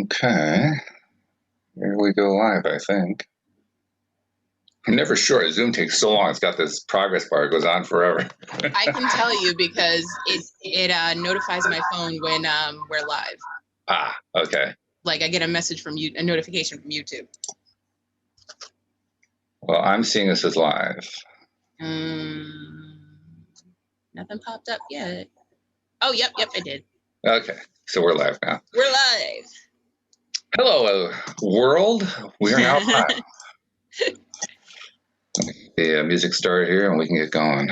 Okay. Here we go live, I think. I'm never sure. Zoom takes so long. It's got this progress bar. It goes on forever. I can tell you because it notifies my phone when we're live. Ah, okay. Like I get a message from you, a notification from YouTube. Well, I'm seeing this as live. Nothing popped up yet. Oh, yep, I did. Okay, so we're live now. We're live. Hello, world. We are now live. The music started here, and we can get going.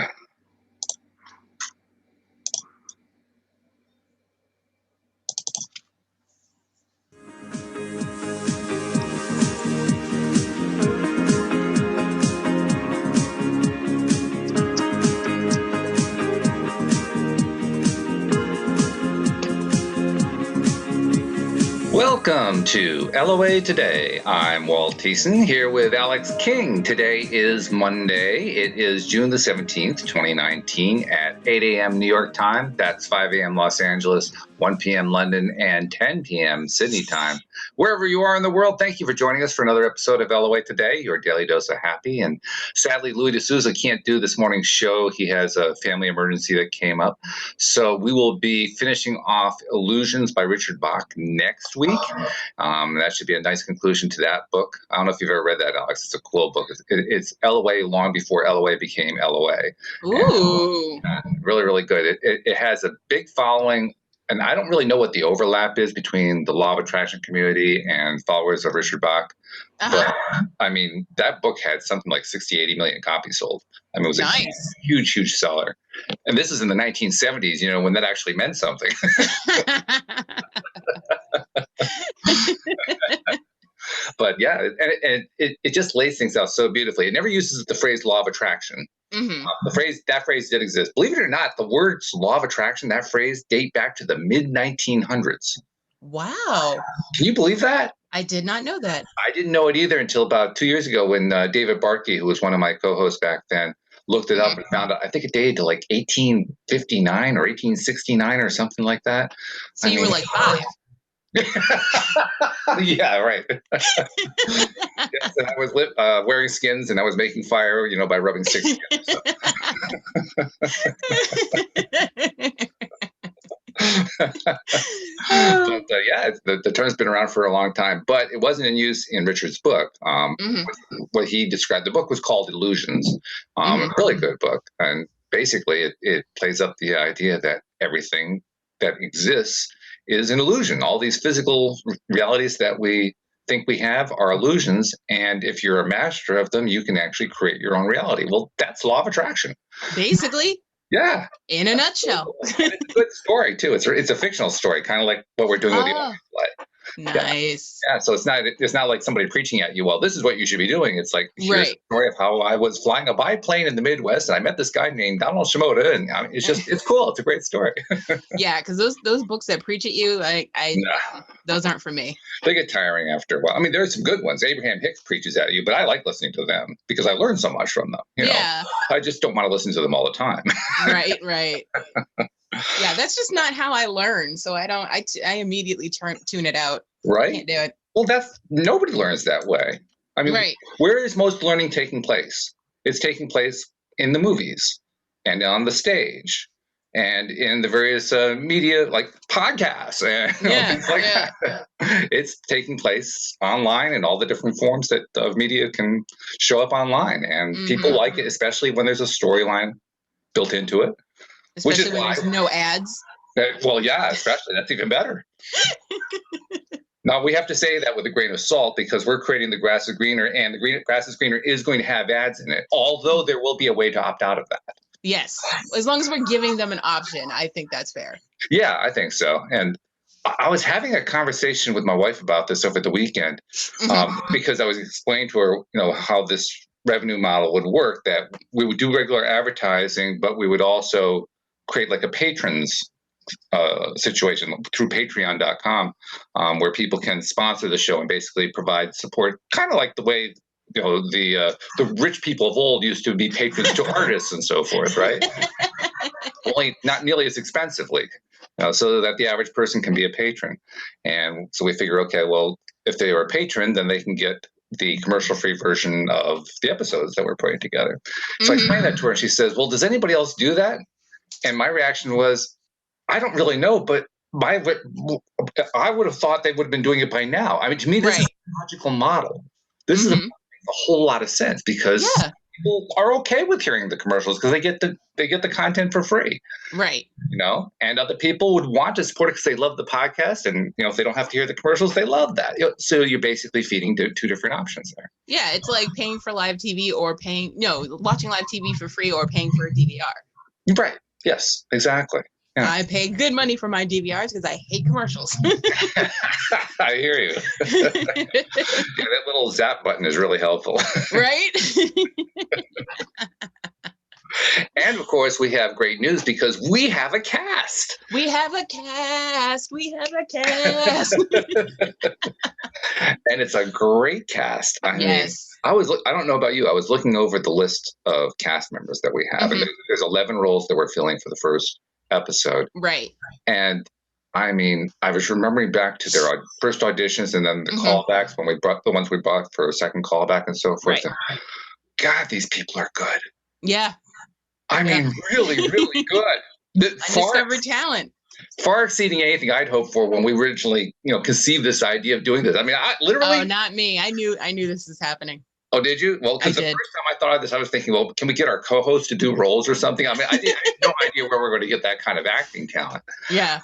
Welcome to LOA Today. I'm Walt Thiessen here with Alex King. Today is Monday. It is June the 17th, 2019 at 8 a.m. New York time. That's 5 a.m. Los Angeles, 1 p.m. London, and 10 p.m. Sydney time. Wherever you are in the world, thank you for joining us for another episode of LOA Today, your daily dose of happy. And sadly, Louis D'Souza can't do this morning's show. He has a family emergency that came up. So we will be finishing off Illusions by Richard Bach next week. That should be a nice conclusion to that book. I don't know if you've ever read that, Alex. It's a cool book. It's LOA long before LOA became LOA. Ooh. And, really, really good. It has a big following. And I don't really know what the overlap is between the law of attraction community and followers of Richard Bach. But I mean, that book had something like 60, 80 million copies sold. I mean, it was a huge, huge seller. And this is in the 1970s, you know, when that actually meant something. But yeah, and it just lays things out so beautifully. It never uses the phrase law of attraction. Mm-hmm. That phrase did exist. Believe it or not, the words law of attraction, that phrase, date back to the mid-1900s. Wow. Can you believe that? I did not know that. I didn't know it either until about 2 years ago when David Barkey, who was one of my co-hosts back then, looked it up and found out, I think it dated to like 1859 or 1869 or something like that. So you were like 5. Yeah, right. Yes, and I was wearing skins and I was making fire, you know, by rubbing 6 skins. So. But yeah, the term's been around for a long time, but it wasn't in use in Richard's book. What he described, the book was called Illusions. A really good book. And basically it plays up the idea that everything that exists is an illusion. All these physical realities that we think we have are illusions. And if you're a master of them, you can actually create your own reality. Well, that's law of attraction. Basically. Yeah. In a nutshell. And it's a good story, too. It's a fictional story, kind of like what we're doing with the Orange Light. Nice. Yeah, so it's not like somebody preaching at you, well, this is what you should be doing. It's like, here's a story of how I was flying a biplane in the Midwest and I met this guy named Donald Shimoda, and it's cool. It's a great story. Yeah, because those books that preach at you, those aren't for me. They get tiring after a while. I mean, there's some good ones. Abraham Hicks preaches at you, but I like listening to them because I learn so much from them. You know? I just don't want to listen to them all the time. Right. Yeah, that's just not how I learn. So I immediately tune it out. Right. Can't do it. Well, nobody learns that way. I mean, where is most learning taking place? It's taking place in the movies and on the stage and in the various media like podcasts and things like that. It's taking place online and all the different forms that of media can show up online. And people like it, especially when there's a storyline built into it. Especially when there's no ads. Well, yeah, especially. That's even better. Now, we have to say that with a grain of salt because we're creating The Grass is Greener, and The Grass is Greener is going to have ads in it, although there will be a way to opt out of that. Yes. As long as we're giving them an option, I think that's fair. Yeah, I think so. And I was having a conversation with my wife about this over the weekend because I was explaining to her, you know, how this revenue model would work, that we would do regular advertising, but we would also create like a patrons situation through patreon.com where people can sponsor the show and basically provide support, kind of like the way, you know, the rich people of old used to be patrons to artists and so forth, right? only not nearly as expensively, so that the average person can be a patron. And so we figure, okay, well, if they are a patron, then they can get the commercial-free version of the episodes that we're putting together. So I explained that to her, and she says, well, does anybody else do that? And my reaction was, I don't really know, but I would have thought they would have been doing it by now. I mean, to me, this is a logical model. This is a whole lot of sense because people are okay with hearing the commercials because they get the content for free. Right. And other people would want to support it because they love the podcast, and if they don't have to hear the commercials, they love that. So you're basically feeding two different options there. Yeah, it's like paying for live TV or watching live TV for free or paying for a DVR. Right. Yes, exactly. Yeah. I pay good money for my DVRs because I hate commercials. I hear you. That little zap button is really helpful. Right? And of course, we have great news because we have a cast. We have a cast. And it's a great cast. I mean, I don't know about you. I was looking over the list of cast members that we have, and there's 11 roles that we're filling for the first episode. Right. And I mean, I was remembering back to their first auditions and then the callbacks when we brought the ones we brought for a second callback and so forth. Right. And God, these people are good. Yeah. I mean, really, really good. Undiscovered talent. Far exceeding anything I'd hoped for when we originally, conceived this idea of doing this. I mean, I literally. Oh, not me. I knew this was happening. Oh, did you? Well, because the first time I thought of this, I was thinking, well, can we get our co-host to do roles or something? I mean, I had no idea where we're going to get that kind of acting talent. Yeah.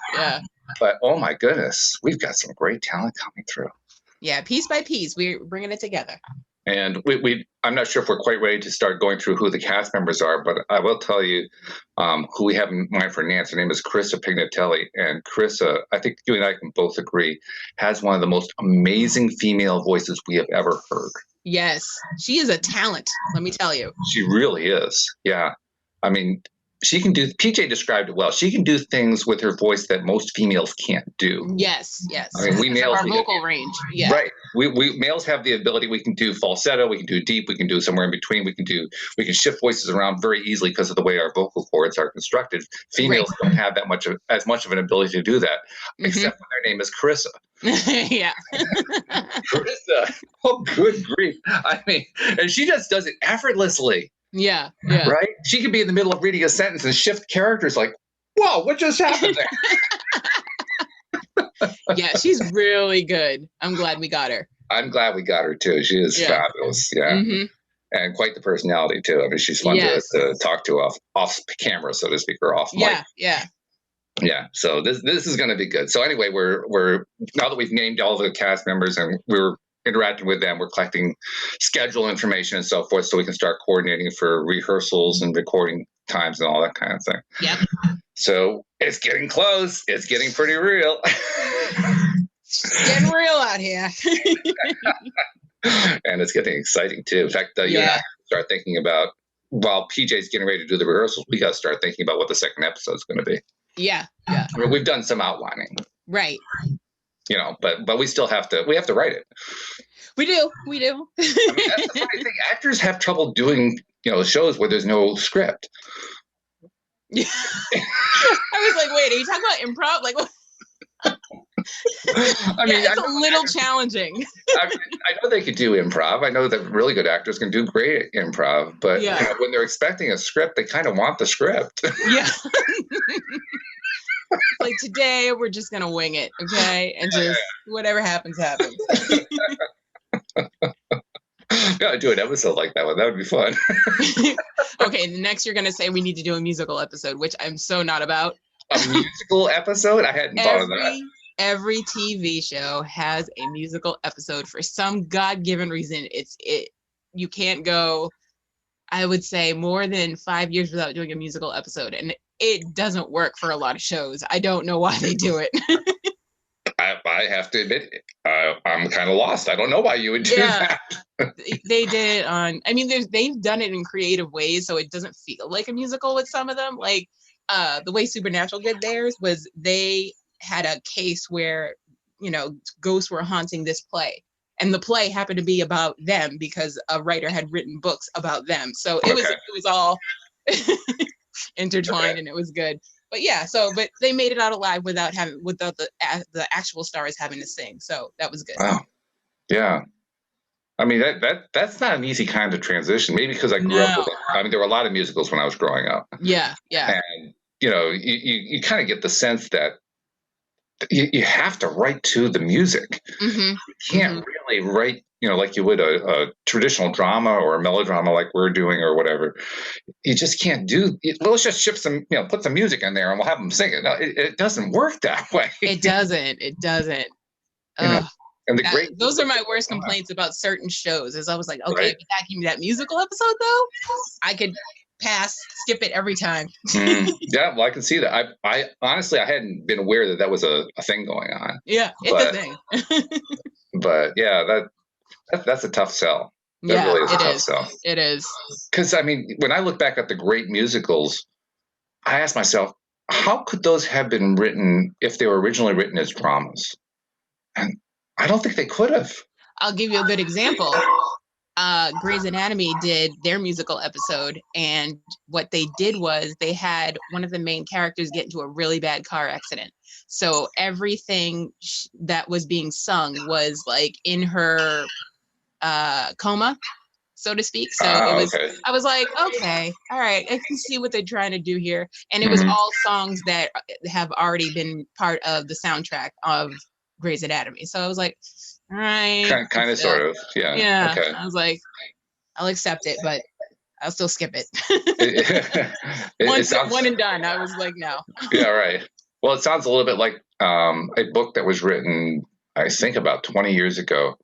But oh my goodness, we've got some great talent coming through. Yeah, piece by piece, we're bringing it together. And I'm not sure if we're quite ready to start going through who the cast members are, but I will tell you who we have in mind for Nance. Her name is Carissa Pignatelli. And Carissa, I think you and I can both agree, has one of the most amazing female voices we have ever heard. Yes, she is a talent, let me tell you. She really is. Yeah. I mean, PJ described it well. She can do things with her voice that most females can't do. Yes. I mean, we males. Our vocal range. Yeah. Right. We males have the ability. We can do falsetto. We can do deep. We can do somewhere in between. We can shift voices around very easily because of the way our vocal cords are constructed. Females don't have as much of an ability to do that, except when their name is Carissa. Yeah. Carissa. Oh, good grief. I mean, and she just does it effortlessly. Yeah. Right? She could be in the middle of reading a sentence and shift characters like, whoa, what just happened there? Yeah, she's really good. I'm glad we got her. I'm glad we got her too. She is fabulous. Yeah. And quite the personality too. I mean, she's fun to talk to off camera, so to speak, or off mic. Yeah. So this is going to be good. So anyway, we're now that we've named all the cast members and we're interacting with them, we're collecting schedule information and so forth, so we can start coordinating for rehearsals and recording times and all that kind of thing. Yep. So it's getting close. It's getting pretty real. It's getting real out here. And it's getting exciting too. In fact, you and I start thinking about, while PJ's getting ready to do the rehearsals, we got to start thinking about what the second episode is going to be. Yeah. I mean, we've done some outlining. Right. But we still have to write it. We do. I mean, that's the funny thing. Actors have trouble doing, shows where there's no script. Yeah. I was like, wait, are you talking about improv? Like, what? I mean, it's a little challenging. I know they could do improv. I know that really good actors can do great improv, but when they're expecting a script, they kind of want the script. Yeah. Like, today we're just gonna wing it, okay? And just whatever happens. Gotta do an episode like that one. That would be fun. Okay, next you're gonna say we need to do a musical episode, which I'm so not about. A musical episode? I hadn't thought of that. Every TV show has a musical episode for some God-given reason. You can't go, I would say, more than 5 years without doing a musical episode, and it doesn't work for a lot of shows. I don't know why they do it. I have to admit, I'm kind of lost. I don't know why you would do that. They did it on, I mean, they've done it in creative ways, so it doesn't feel like a musical with some of them. Like, the way Supernatural did theirs was they had a case where, ghosts were haunting this play. And the play happened to be about them because a writer had written books about them. So it was all intertwined, and it was good. But yeah, but they made it out alive without the actual stars having to sing, so that was good. Wow. Yeah. I mean, that's not an easy kind of transition. Maybe because I grew up with it. I mean, there were a lot of musicals when I was growing up. Yeah. And, you kind of get the sense that you have to write to the music. Mm-hmm. You can't really write, like you would a traditional drama or a melodrama like we're doing or whatever. You just can't do it. Well, let's just ship some, put some music in there and we'll have them sing it. No, it doesn't work that way. It doesn't. And those are my worst complaints about certain shows. Is I was like, okay, right? if you got give me that musical episode though, I could skip it every time. Yeah, well, I can see that. I honestly, I hadn't been aware that was a thing going on. Yeah, it's a thing. But yeah, that's a tough sell. That really is a tough sell. It is. Because I mean, when I look back at the great musicals, I ask myself, how could those have been written if they were originally written as dramas? And I don't think they could have. I'll give you a good example. Grey's Anatomy did their musical episode, and what they did was they had one of the main characters get into a really bad car accident. So everything that was being sung was like in her coma, so to speak. So it was. Okay. I was like, okay, all right, I can see what they're trying to do here, and it was all songs that have already been part of the soundtrack of Grey's Anatomy. So I was like, all right, kind of, sort of, yeah. Yeah. Okay. I was like, I'll accept it, but I'll still skip it. One and done. I was like, no. Yeah, right. Well, it sounds a little bit like a book that was written, I think, about 20 years ago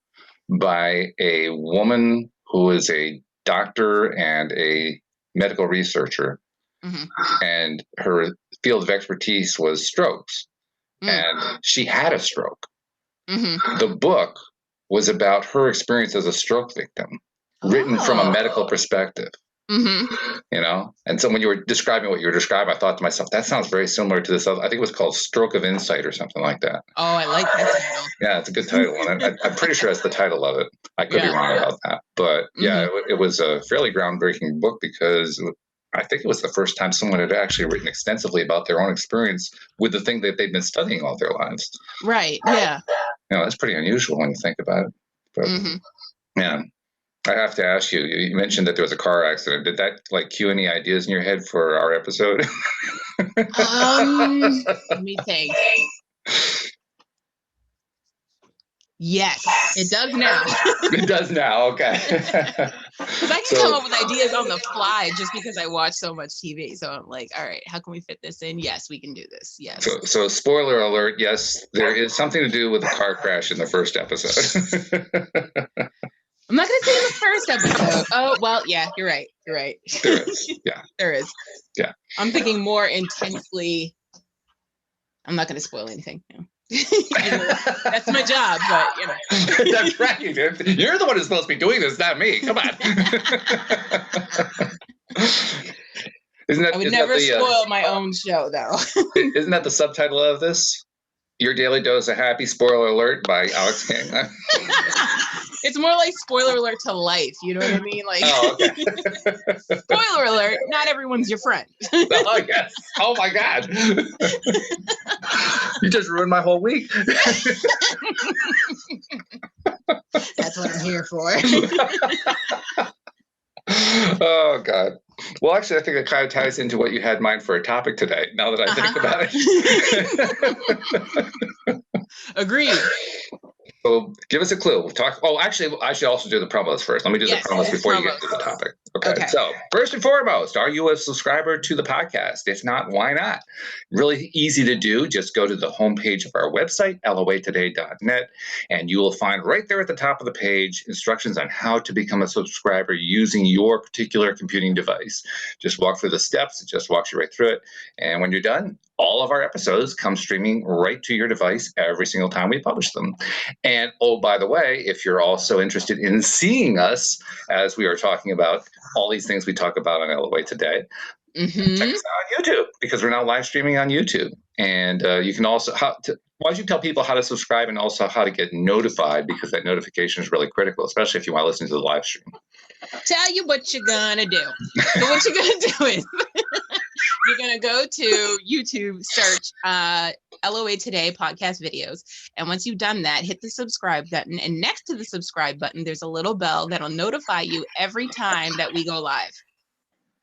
by a woman who is a doctor and a medical researcher. And her field of expertise was strokes. And she had a stroke. The book was about her experience as a stroke victim, written from a medical perspective. And so when you were describing what you were describing, I thought to myself, that sounds very similar to this other, I think it was called Stroke of Insight or something like that. Oh, I like that title. Yeah, it's a good title. And I'm pretty sure that's the title of it. I could be wrong about that. But yeah, it was a fairly groundbreaking book because I think it was the first time someone had actually written extensively about their own experience with the thing that they've been studying all their lives. Right, yeah. That's pretty unusual when you think about it. But yeah. I have to ask you, you mentioned that there was a car accident. Did that cue any ideas in your head for our episode? Let me think. Yes, it does now. It does now, okay. Because I can come up with ideas on the fly just because I watch so much TV. So I'm like, all right, how can we fit this in? Yes, we can do this. Yes. So spoiler alert, yes, there is something to do with the car crash in the first episode. I'm not going to say in the first episode. Oh, well, yeah, you're right. You're right. There is. Yeah. There is. Yeah. I'm thinking more intensely. I'm not going to spoil anything. That's my job, but That's right. You're the one who's supposed to be doing this, not me. Come on. I would never spoil my own show, though. Isn't that the subtitle of this? Your Daily Dose of Happy, spoiler alert, by Alex King. It's more like spoiler alert to life. You know what I mean? Like, okay. Spoiler alert, not everyone's your friend. Oh, yes. Oh, my God. You just ruined my whole week. That's what I'm here for. Oh, God. Well, actually, I think it kind of ties into what you had in mind for a topic today, now that I think about it. Agreed. So give us a clue. We'll talk. Oh, actually, I should also do the promos first. Let me do the promos before you get to the topic. Okay. So first and foremost, are you a subscriber to the podcast? If not, why not? Really easy to do. Just go to the homepage of our website, loatoday.net, and you will find right there at the top of the page instructions on how to become a subscriber using your particular computing device. Just walk through the steps. It just walks you right through it. And when you're done, all of our episodes come streaming right to your device every single time we publish them. And oh, by the way, if you're also interested in seeing us, as we are talking about all these things we talk about on LOA Today, check us out on YouTube, because we're now live streaming on YouTube. And you can also, why don't you tell people how to subscribe and also how to get notified, because that notification is really critical, especially if you want to listen to the live stream. Tell you what you're going to do. So what you're going to do is you're going to go to YouTube, search LOA Today podcast videos. And once you've done that, hit the subscribe button. And next to the subscribe button, there's a little bell that'll notify you every time that we go live.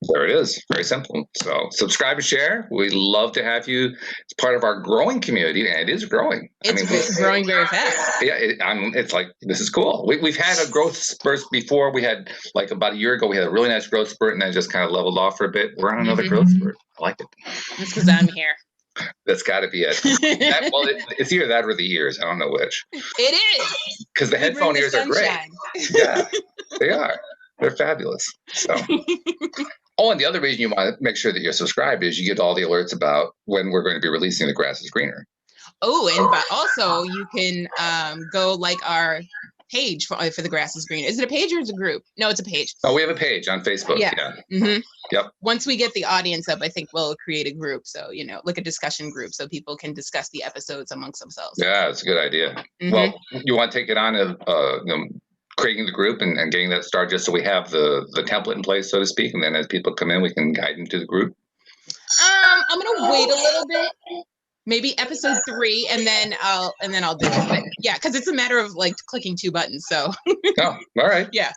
There it is. Very simple. So subscribe and share. We'd love to have you as part of our growing community, and it is growing. It's growing very fast. Yeah, it's like, this is cool. We've had a growth spurt before. We had, like, about a year ago, we had a really nice growth spurt, and then just kind of leveled off for a bit. We're on another growth spurt. I like it. That's because I'm here. That's got to be it. It's either that or the ears. I don't know which. It is. Because the headphone ears are great. Yeah, they are. They're fabulous. So. Oh, and the other reason you want to make sure that you're subscribed is you get all the alerts about when we're going to be releasing The Grass is Greener. Oh, and also you can go like our page for The Grass is Greener. Is it a page or is it a group? No, it's a page. Oh, we have a page on Facebook. Yeah. Mm-hmm. Yep. Once we get the audience up, I think we'll create a group. So, like a discussion group so people can discuss the episodes amongst themselves. Yeah, it's a good idea. Mm-hmm. Well, you want to take it on creating the group and getting that started just so we have the template in place, so to speak, and then as people come in, we can guide them to the group. I'm gonna wait a little bit, maybe episode 3, and then I'll do it. But yeah, because it's a matter of like clicking 2 buttons. So. Oh, all right. Yeah.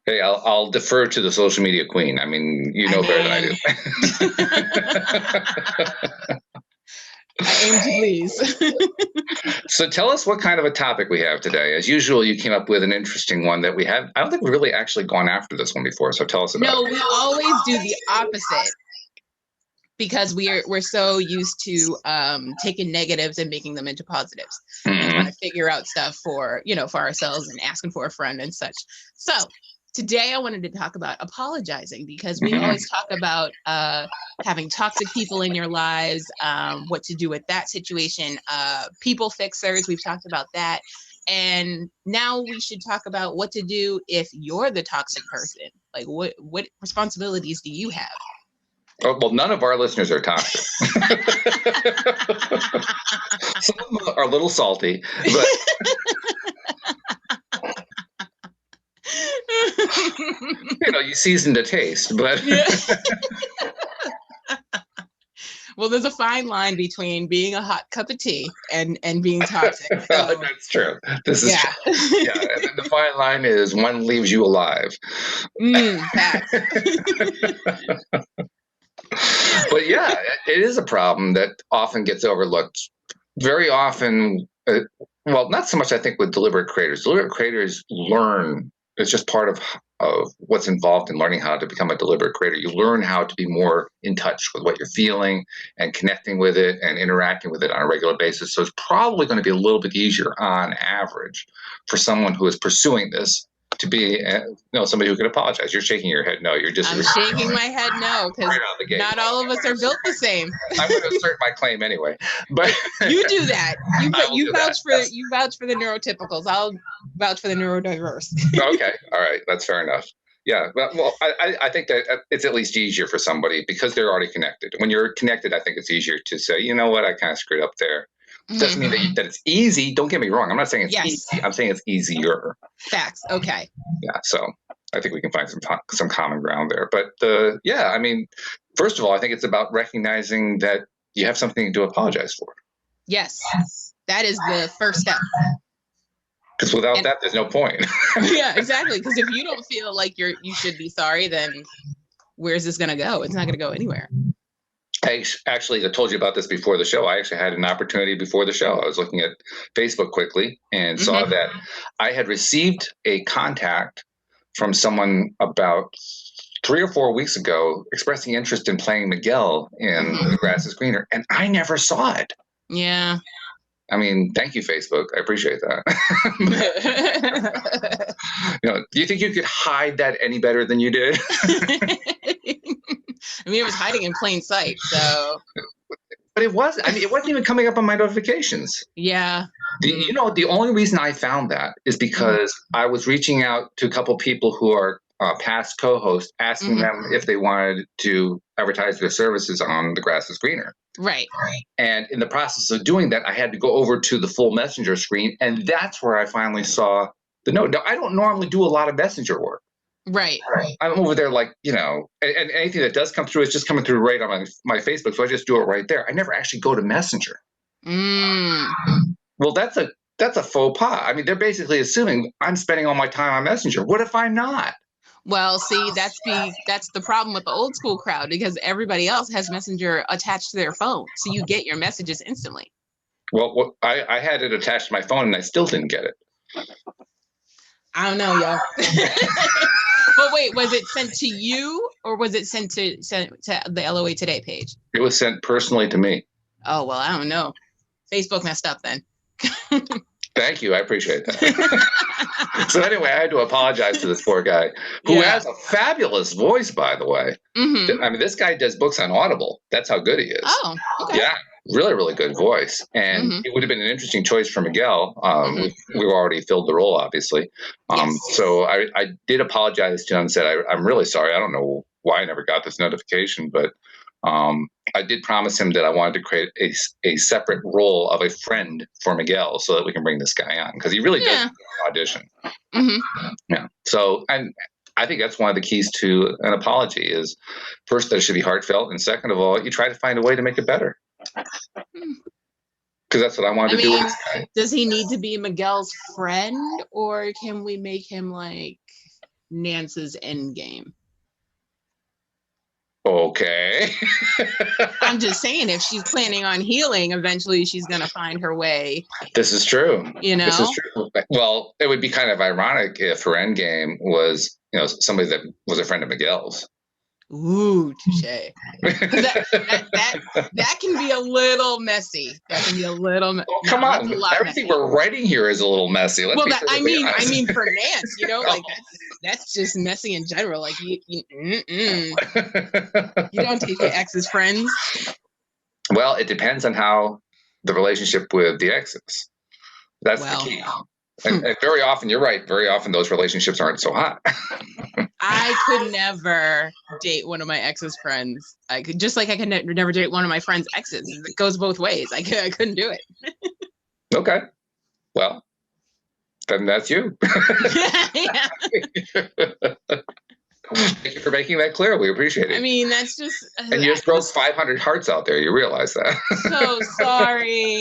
Hey, I'll defer to the social media queen. I mean, better than I do. I aim to please. So tell us what kind of a topic we have today. As usual, you came up with an interesting one that we have. I don't think we've really actually gone after this one before. So tell us about it. No, we always do the opposite because we're so used to taking negatives and making them into positives. Mm-hmm. And trying to figure out stuff for ourselves and asking for a friend and such. So today I wanted to talk about apologizing because we always talk about having toxic people in your lives, what to do with that situation, people fixers. We've talked about that. And now we should talk about what to do if you're the toxic person. Like what responsibilities do you have? Oh, well, none of our listeners are toxic. Some of them are a little salty, but... you season the taste, but well, there's a fine line between being a hot cup of tea and being toxic. So. That's true. This is true. Yeah, and the fine line is one leaves you alive. Facts. But yeah, it is a problem that often gets overlooked. Very often, well, not so much I think with deliberate creators. Deliberate creators learn. It's just part of what's involved in learning how to become a deliberate creator. You learn how to be more in touch with what you're feeling and connecting with it and interacting with it on a regular basis. So it's probably going to be a little bit easier on average for someone who is pursuing this to be somebody who can apologize. You're shaking your head no. You're just... I'm shaking my head no because not all of us are built the same. I'm going to assert my claim anyway. But you do that. You vouch for the neurotypicals. I'll vouch for the neurodiverse. Okay. All right. That's fair enough. Yeah. Well, I think that it's at least easier for somebody because they're already connected. When you're connected, I think it's easier to say, you know what, I kind of screwed up there. Doesn't mean that it's easy. Don't get me wrong. I'm not saying it's easy. I'm saying it's easier. Facts. Okay. Yeah. So I think we can find some common ground there. But I mean, first of all, I think it's about recognizing that you have something to apologize for. Yes. That is the first step. Because without that, there's no point. Yeah, exactly. Because if you don't feel like you should be sorry, then where's this going to go? It's not going to go anywhere. I told you about this before the show. I actually had an opportunity before the show. I was looking at Facebook quickly and saw that I had received a contact from someone about 3 or 4 weeks ago expressing interest in playing Miguel in The Grass is Greener, and I never saw it. Yeah. I mean, thank you, Facebook. I appreciate that. Do you think you could hide that any better than you did? I mean, it was hiding in plain sight, so. But it wasn't even coming up on my notifications. Yeah. The only reason I found that is because I was reaching out to a couple people who are past co-hosts, asking them if they wanted to advertise their services on The Grass is Greener. Right. And in the process of doing that, I had to go over to the full Messenger screen, and that's where I finally saw the note. Now, I don't normally do a lot of Messenger work. Right. I'm over there like, and anything that does come through is just coming through right on my Facebook. So I just do it right there. I never actually go to Messenger. Mm. Well, that's a faux pas. I mean, they're basically assuming I'm spending all my time on Messenger. What if I'm not? Well, see, that's the problem with the old school crowd, because everybody else has Messenger attached to their phone, so you get your messages instantly. Well, I had it attached to my phone and I still didn't get it. I don't know, yo. But wait, was it sent to you or was it sent to the LOA Today page? It was sent personally to me. Oh, well, I don't know. Facebook messed up then. Thank you. I appreciate that. So anyway, I had to apologize to this poor guy who has a fabulous voice, by the way. Mm-hmm. I mean, this guy does books on Audible. That's how good he is. Oh, okay. Yeah, really, really good voice. And it would have been an interesting choice for Miguel. We've already filled the role, obviously. Yes. So I did apologize to him and said, I'm really sorry. I don't know why I never got this notification, but I did promise him that I wanted to create a separate role of a friend for Miguel so that we can bring this guy on, because he really does audition. Yeah. So, and I think that's one of the keys to an apology is, first, that it should be heartfelt, and second of all, you try to find a way to make it better. Because that's what I wanted to do with this guy. Does he need to be Miguel's friend, or can we make him like Nance's endgame? Okay. I'm just saying, if she's planning on healing, eventually she's going to find her way. This is true. This is true. Well, it would be kind of ironic if her endgame was, somebody that was a friend of Miguel's. Ooh, touche. That can be a little messy. That can be a little. Come on, everything we're writing here is a little messy. I mean, for Nance, like that's just messy in general. Like you don't take your ex's friends. Well, it depends on how the relationship with the ex is. That's the key. And very often, you're right. Very often, those relationships aren't so hot. I could never date one of my ex's friends. I could, just like I could never date one of my friend's exes. It goes both ways. I couldn't do it. Okay. Well, then that's you. Thank you for making that clear. We appreciate it. I mean, that's just. And you just broke 500 hearts out there. You realize that? So sorry.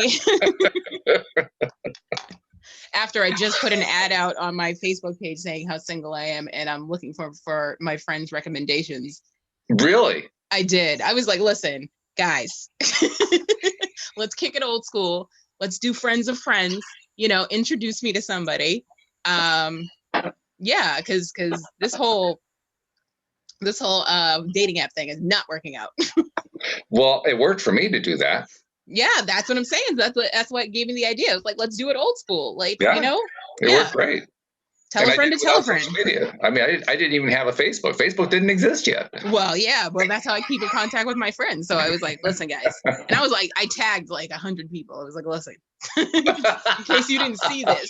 After I just put an ad out on my Facebook page saying how single I am, and I'm looking for my friends' recommendations. Really? I did. I was like, listen, guys, let's kick it old school. Let's do friends of friends. Introduce me to somebody. Yeah, because this whole dating app thing is not working out. Well, it worked for me to do that. Yeah, that's what I'm saying. That's what gave me the idea. It was like, let's do it old school. Like, it worked great. Tell a friend to tell a friend. I mean, I didn't even have a Facebook. Facebook didn't exist yet. Well, yeah, that's how I keep in contact with my friends. So I was like, listen, guys. And I was like, I tagged like 100 people. I was like, listen, in case you didn't see this,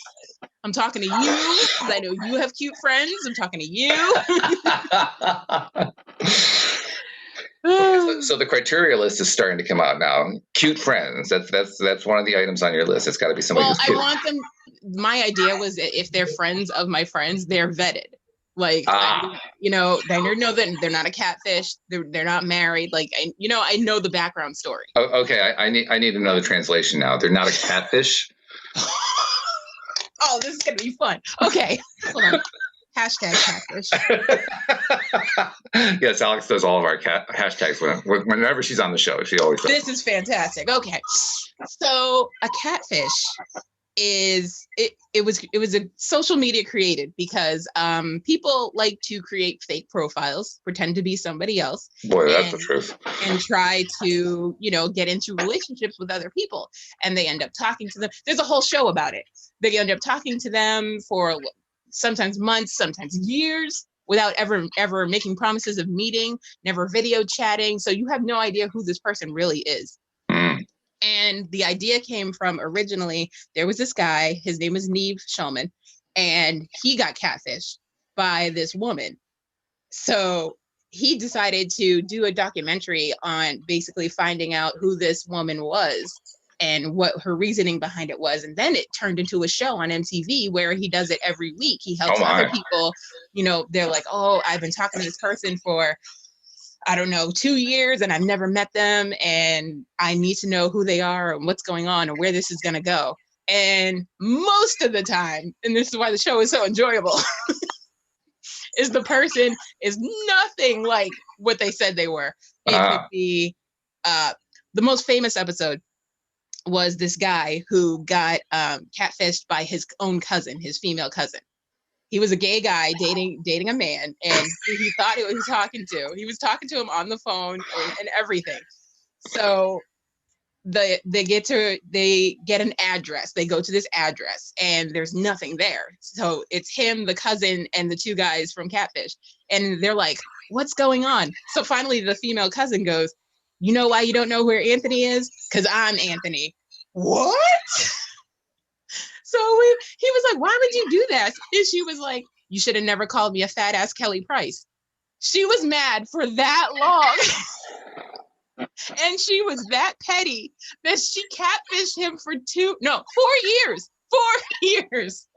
I'm talking to you because I know you have cute friends. I'm talking to you. Okay, so the criteria list is starting to come out now. Cute friends. That's one of the items on your list. It's got to be somebody who's cute. I want them. My idea was that if they're friends of my friends, they're vetted. Like, I know that they're not a catfish. They're not married. Like, I know the background story. Oh, okay, I need another translation now. They're not a catfish. Oh, this is gonna be fun. Okay, hold on. Hashtag catfish. Yes, Alex does all of our hashtags whenever she's on the show. She always does. This is fantastic. Okay, so a catfish it was a social media created because people like to create fake profiles, pretend to be somebody else. Boy, that's the truth. And try to get into relationships with other people, and they end up talking to them. There's a whole show about it. They end up talking to them for sometimes months, sometimes years, without ever making promises of meeting, never video chatting. So you have no idea who this person really is. And the idea came from, originally, there was this guy, his name was Neve Shulman, and he got catfished by this woman. So he decided to do a documentary on basically finding out who this woman was. and what her reasoning behind it was. And then it turned into a show on MTV where he does it every week. He helps other people, they're like, oh, I've been talking to this person for, I don't know, 2 years and I've never met them. And I need to know who they are and what's going on and where this is going to go. And most of the time, and this is why the show is so enjoyable, is the person is nothing like what they said they were. It could be the most famous episode was this guy who got catfished by his own cousin, his female cousin. He was a gay guy dating a man, and he thought he was talking to. He was talking to him on the phone and everything. So they get an address. They go to this address, and there's nothing there. So it's him, the cousin, and the two guys from Catfish, and they're like, "What's going on?" So finally, the female cousin goes, "You know why you don't know where Anthony is? Because I'm Anthony." What? So he was like, "Why would you do that?" And she was like, "You should have never called me a fat ass Kelly Price." She was mad for that long. And she was that petty that she catfished him for 4 years. 4 years.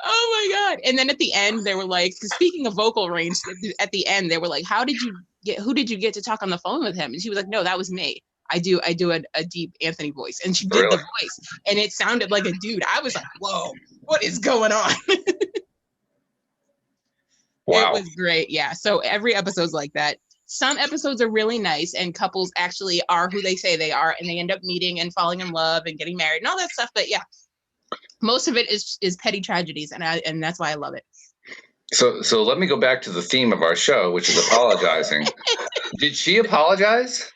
Oh my God. And then at the end, they were like, speaking of vocal range, at the end, they were like, who did you get to talk on the phone with him? And she was like, no, that was me. I do a deep Anthony voice. And she did the voice. And it sounded like a dude. I was like, whoa, what is going on? Wow. It was great. Yeah. So every episode's like that. Some episodes are really nice and couples actually are who they say they are and they end up meeting and falling in love and getting married and all that stuff. But yeah, most of it is petty tragedies and that's why I love it. So let me go back to the theme of our show, which is apologizing. Did she apologize?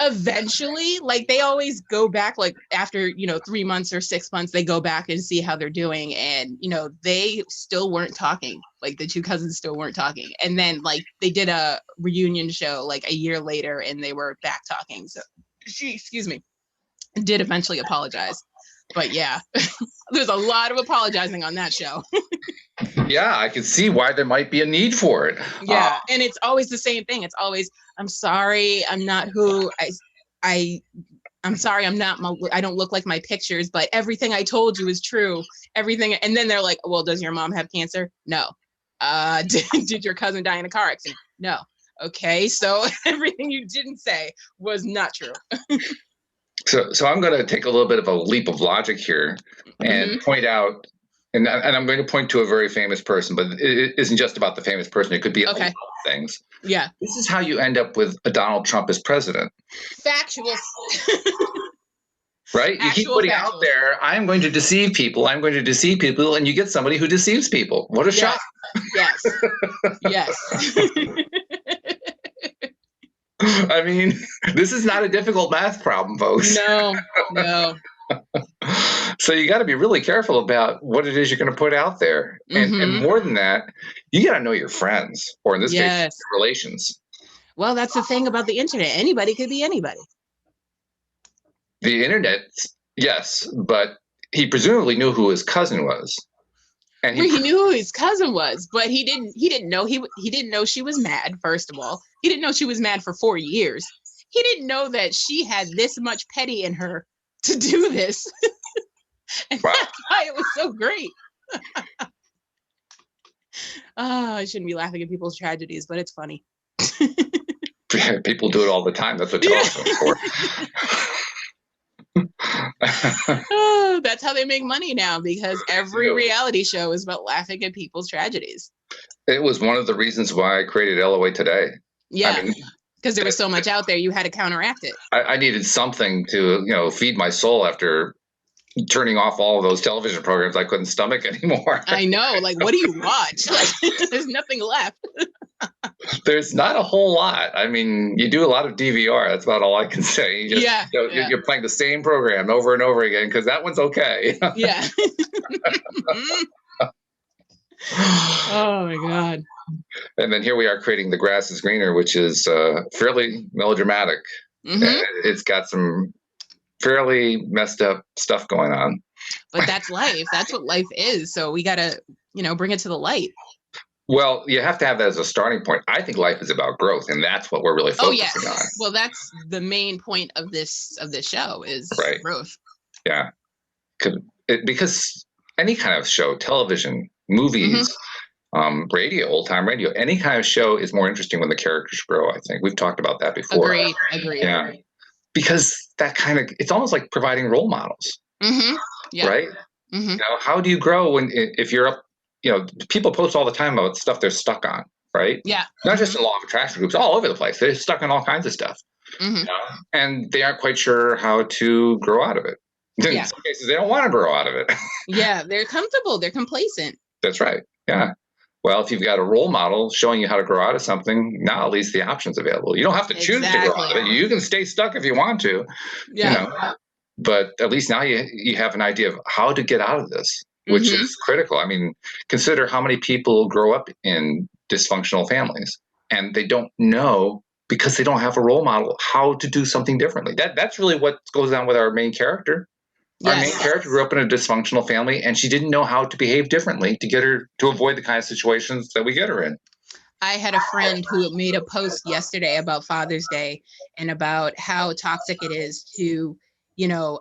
Eventually, like they always go back, like after 3 months or 6 months, they go back and see how they're doing, and they still weren't talking. Like the two cousins still weren't talking, and then like they did a reunion show like a year later, and they were back talking. So she, excuse me, did eventually apologize, but yeah, there's a lot of apologizing on that show. Yeah, I can see why there might be a need for it. Yeah, and it's always the same thing. It's always, I'm sorry, I'm not who I'm sorry, I don't look like my pictures, but everything I told you is true. Everything. And then they're like, well, does your mom have cancer? No. Did your cousin die in a car accident? No. Okay, so everything you didn't say was not true. So I'm going to take a little bit of a leap of logic here and point out, and I'm going to point to a very famous person, but it isn't just about the famous person. It could be a lot of things. Yeah. This is how you end up with a Donald Trump as president. Factual. Right? You keep putting out there, I'm going to deceive people. I'm going to deceive people. And you get somebody who deceives people. What a shock. Yes. Yes. I mean, this is not a difficult math problem, folks. No. So you got to be really careful about what it is you're going to put out there. And more than that, you got to know your friends, or in this case, your relations. Well, that's the thing about the internet. Anybody could be anybody. The internet, yes, but he presumably knew who his cousin was. And he knew who his cousin was, but he didn't know he didn't know she was mad, first of all. He didn't know she was mad for 4 years. He didn't know that she had this much petty in her to do this. And that's why it was so great. I shouldn't be laughing at people's tragedies, but it's funny. People do it all the time. That's what television's for. That's how they make money now, because every reality show is about laughing at people's tragedies. It was one of the reasons why I created LOA Today. Yeah, because there was so much out there, you had to counteract it. I needed something to, feed my soul after turning off all of those television programs I couldn't stomach anymore. I know. Like, what do you watch? Like, there's nothing left. There's not a whole lot. I mean, you do a lot of DVR. That's about all I can say. You're playing the same program over and over again because that one's okay. Yeah. Oh, my God. And then here we are creating The Grass is Greener, which is fairly melodramatic. It's got some fairly messed up stuff going on. But that's life. That's what life is. So we got to, bring it to the light. Well, you have to have that as a starting point. I think life is about growth, and that's what we're really Oh yes. focusing on. Well, that's the main point of this show is Right. growth. Yeah. Because any kind of show, television, movies, radio, old time radio, any kind of show is more interesting when the characters grow. I think we've talked about that before. Agreed. Yeah. Because that kind of, it's almost like providing role models. Yeah. Right. You know, how do you grow if you're up? You know, people post all the time about stuff they're stuck on. Right. Yeah. Not just in law of attraction groups, all over the place. They're stuck on all kinds of stuff. You know? And they aren't quite sure how to grow out of it. In some cases, they don't want to grow out of it. Yeah, they're comfortable. They're complacent. That's right. Yeah. Well, if you've got a role model showing you how to grow out of something, now at least the option's available. You don't have to choose to grow out of it. You can stay stuck if you want to. Yeah. You know? But at least now you have an idea of how to get out of this, which is critical. I mean, consider how many people grow up in dysfunctional families and they don't know because they don't have a role model how to do something differently. That's really what goes on with our main character. Our main character grew up in a dysfunctional family and she didn't know how to behave differently to avoid the kind of situations that we get her in. I had a friend who made a post yesterday about Father's Day and about how toxic it is to, you know,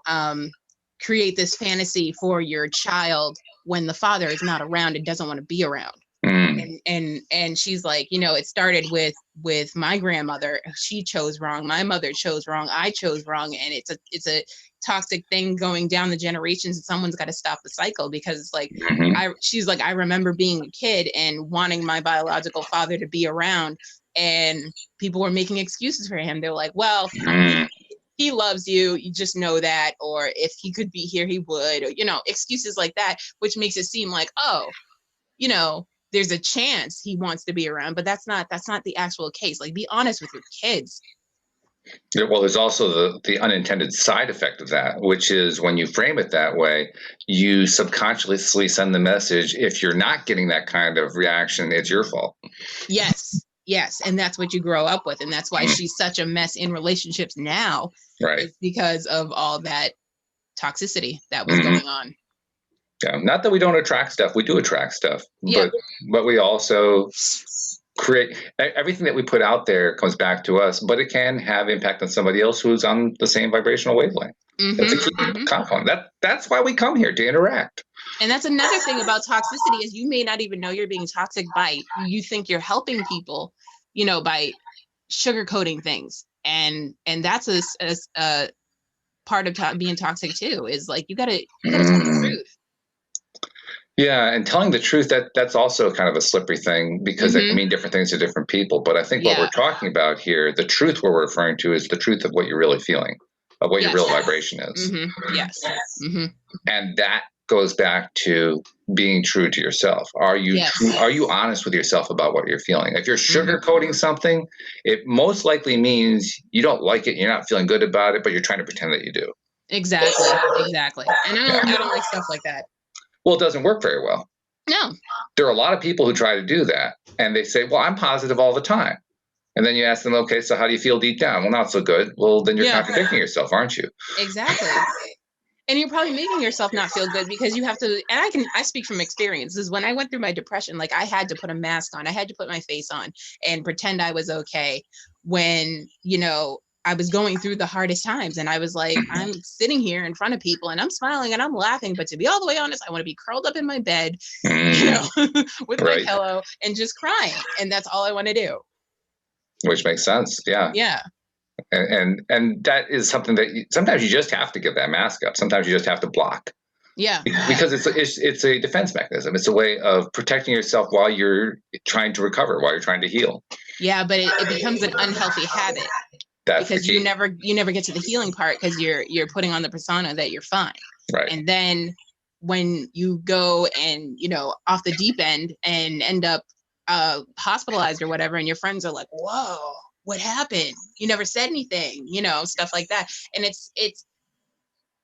create this fantasy for your child when the father is not around and doesn't want to be around. And she's like, you know, it started with my grandmother. She chose wrong. My mother chose wrong. I chose wrong. And it's a toxic thing going down the generations, and someone's got to stop the cycle because it's like, she's like, I remember being a kid and wanting my biological father to be around, and people were making excuses for him. They're like, well, he loves you. You just know that. Or if he could be here, he would, or, you know, excuses like that, which makes it seem like, oh, you know, there's a chance he wants to be around, but that's not the actual case. Like, be honest with your kids. Well, there's also the unintended side effect of that, which is when you frame it that way, you subconsciously send the message, if you're not getting that kind of reaction, it's your fault. Yes. And that's what you grow up with. And that's why she's such a mess in relationships now. Right. It's because of all that toxicity that was going on. Yeah. Not that we don't attract stuff. We do attract stuff. Yeah. But we also create everything that we put out there comes back to us, but it can have impact on somebody else who's on the same vibrational wavelength. That's a key component. That's why we come here, to interact. And that's another thing about toxicity is you may not even know you're being toxic by, you think you're helping people, you know, by sugarcoating things. And that's a part of being toxic too, is like, you gotta tell the truth. Yeah, and telling the truth, that's also kind of a slippery thing because it can mean different things to different people. But I think what we're talking about here, the truth we're referring to is the truth of what you're really feeling, of what your real vibration is. Yes. And that goes back to being true to yourself. Are you honest with yourself about what you're feeling? If you're sugarcoating something, it most likely means you don't like it, you're not feeling good about it, but you're trying to pretend that you do. Exactly. And I don't like stuff like that. Well, it doesn't work very well. No. There are a lot of people who try to do that, and they say, well, I'm positive all the time. And then you ask them, okay, so how do you feel deep down? Well, not so good. Well, then you're contradicting yourself, aren't you? Exactly. And you're probably making yourself not feel good because you have to, and I speak from experience, is when I went through my depression, like I had to put a mask on, I had to put my face on and pretend I was okay when, you know, I was going through the hardest times. And I was like, I'm sitting here in front of people and I'm smiling and I'm laughing, but to be all the way honest, I want to be curled up in my bed, you know, with my pillow and just crying. And that's all I want to do. Which makes sense. Yeah. Yeah. And that is something that sometimes you just have to give that mask up. Sometimes you just have to block. Yeah. Because it's a defense mechanism. It's a way of protecting yourself while you're trying to recover, while you're trying to heal. Yeah, but it becomes an unhealthy habit. Because you never get to the healing part because you're putting on the persona that you're fine. Right. And then when you go and, you know, off the deep end and end up hospitalized or whatever, and your friends are like, whoa, what happened? You never said anything, you know, stuff like that. And it's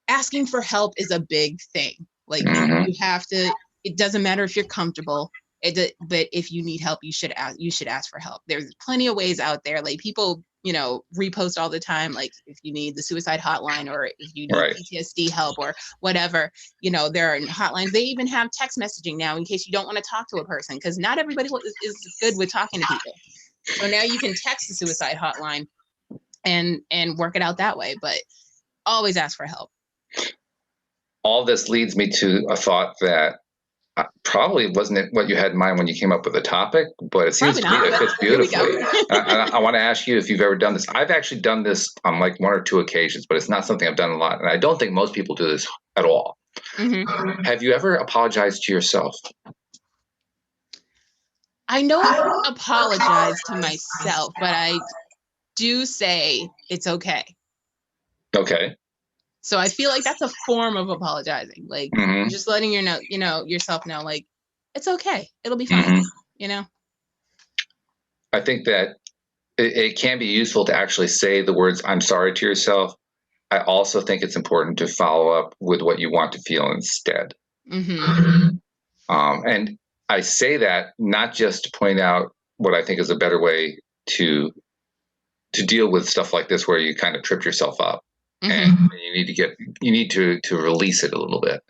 asking for help is a big thing. Like you have to, it doesn't matter if you're comfortable. But if you need help, you should ask for help. There's plenty of ways out there. Like people, repost all the time, like if you need the suicide hotline or if you need Right. PTSD help or whatever, there are hotlines. They even have text messaging now in case you don't want to talk to a person, because not everybody is good with talking to people. So now you can text the suicide hotline and work it out that way, but always ask for help. All this leads me to a thought that probably wasn't it what you had in mind when you came up with the topic, but it seems to me it fits beautifully. I want to ask you if you've ever done this. I've actually done this on like one or two occasions, but it's not something I've done a lot, and I don't think most people do this at all. Mm-hmm. Have you ever apologized to yourself? I know I apologize to myself, but I do say it's okay. Okay. So I feel like that's a form of apologizing, like just letting yourself know, like, it's okay, it'll be fine. I think that it can be useful to actually say the words "I'm sorry" to yourself. I also think it's important to follow up with what you want to feel instead. And I say that not just to point out what I think is a better way to deal with stuff like this, where you kind of trip yourself up, and you need to release it a little bit.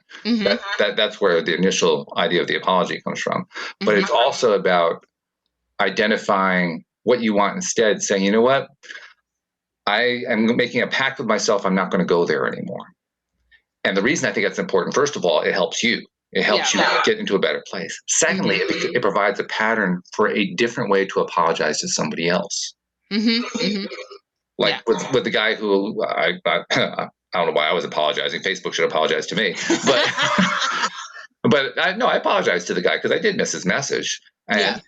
That's where the initial idea of the apology comes from. But it's also about identifying what you want instead, saying, you know what, I am making a pact with myself. I'm not going to go there anymore. And the reason I think that's important, first of all, it helps you. It helps you get into a better place. Secondly, it provides a pattern for a different way to apologize to somebody else. Like with the guy who I don't know why I was apologizing. Facebook should apologize to me, but I apologized to the guy because I did miss his message, and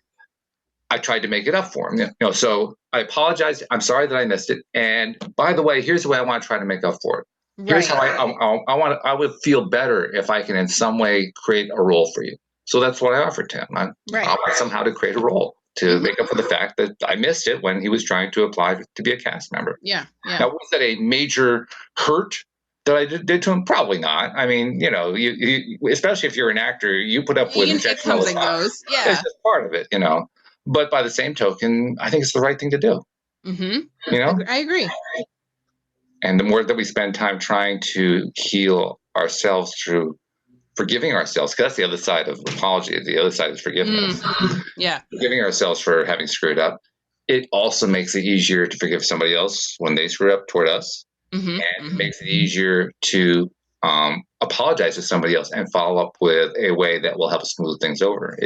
I tried to make it up for him. So I apologized. I'm sorry that I missed it. And by the way, here's the way I want to try to make up for it. Here's how I would feel better if I can in some way create a role for you. So that's what I offered to him. I want somehow to create a role to make up for the fact that I missed it when he was trying to apply to be a cast member. Now, was that a major hurt that I did to him? Probably not. I mean, you especially if you're an actor, you put up with rejection all the time. It's just part of it, But by the same token, I think it's the right thing to do. I agree. And the more that we spend time trying to heal ourselves through forgiving ourselves, because that's the other side of apology. The other side is forgiveness. Forgiving ourselves for having screwed up. It also makes it easier to forgive somebody else when they screw up toward us. And it makes it easier to apologize to somebody else and follow up with a way that will help smooth things over.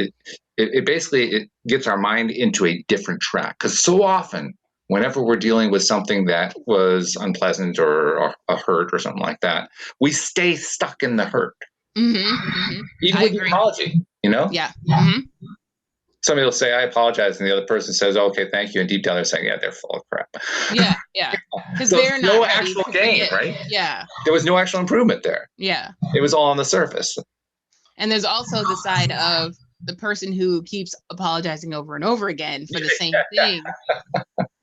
It basically gets our mind into a different track, because so often whenever we're dealing with something that was unpleasant or a hurt or something like that, we stay stuck in the hurt. Even with the apology, Somebody will say, "I apologize," and the other person says, "Okay, thank you." And deep down they're saying, "Yeah, they're full of crap." Because they're not no actual gain, right? There was no actual improvement there. It was all on the surface. And there's also the side of the person who keeps apologizing over and over again for the same thing.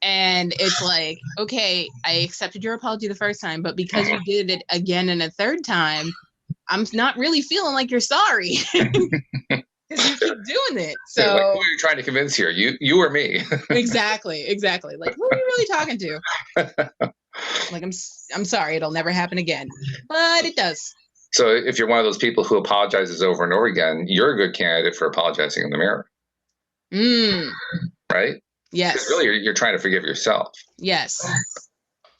And it's like, okay, I accepted your apology the first time, but because you did it again and a third time, I'm not really feeling like you're sorry. Because you keep doing it. So like, who are you trying to convince here? You or me? Exactly. Like, who are you really talking to? Like, I'm sorry, it'll never happen again. But it does. So if you're one of those people who apologizes over and over again, you're a good candidate for apologizing in the mirror. Right? Yes. Because really you're trying to forgive yourself. Yes.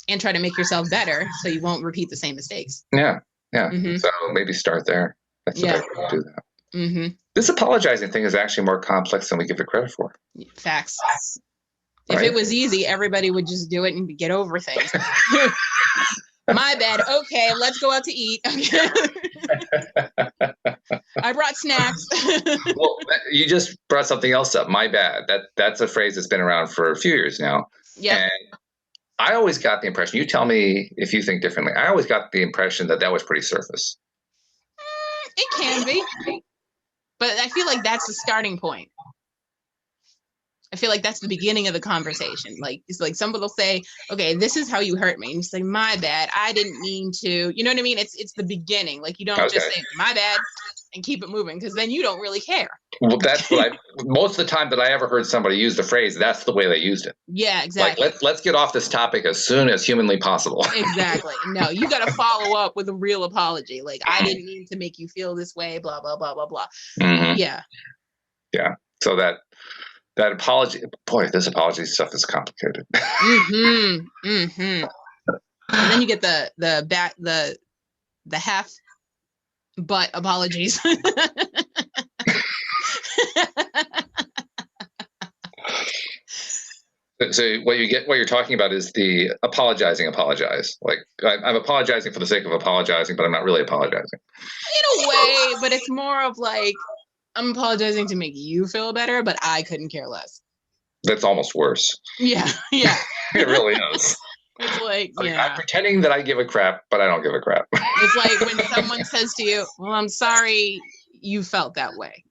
And try to make yourself better so you won't repeat the same mistakes. Yeah. So maybe start there. That's the better way to do that. This apologizing thing is actually more complex than we give it credit for. Facts. If it was easy, everybody would just do it and get over things. My bad. Okay, let's go out to eat. I brought snacks. Well, you just brought something else up. My bad. That's a phrase that's been around for a few years now. And I always got the impression, you tell me if you think differently, I always got the impression that was pretty surface. It can be. But I feel like that's the starting point. I feel like that's the beginning of the conversation. Like, it's like somebody will say, okay, this is how you hurt me. And you say, my bad. I didn't mean to. You know what I mean? It's the beginning. Like, you don't just say, my bad. and keep it moving, because then you don't really care. Well, that's what most of the time that I ever heard somebody use the phrase, that's the way they used it. Yeah, exactly. Like, let's get off this topic as soon as humanly possible. Exactly. No, you got to follow up with a real apology. Like, I didn't mean to make you feel this way, blah, blah, blah, blah, blah. Mm-hmm. Yeah. Yeah. So that apology, boy, this apology stuff is complicated. Mm-hmm. Mm-hmm. And then you get the half butt apologies. So what you're talking about is the apologize. Like I'm apologizing for the sake of apologizing, but I'm not really apologizing. In a way, but it's more of like, I'm apologizing to make you feel better, but I couldn't care less. That's almost worse. Yeah, yeah. It really is. It's like, yeah. I'm pretending that I give a crap, but I don't give a crap. It's like when someone says to you, well, I'm sorry you felt that way.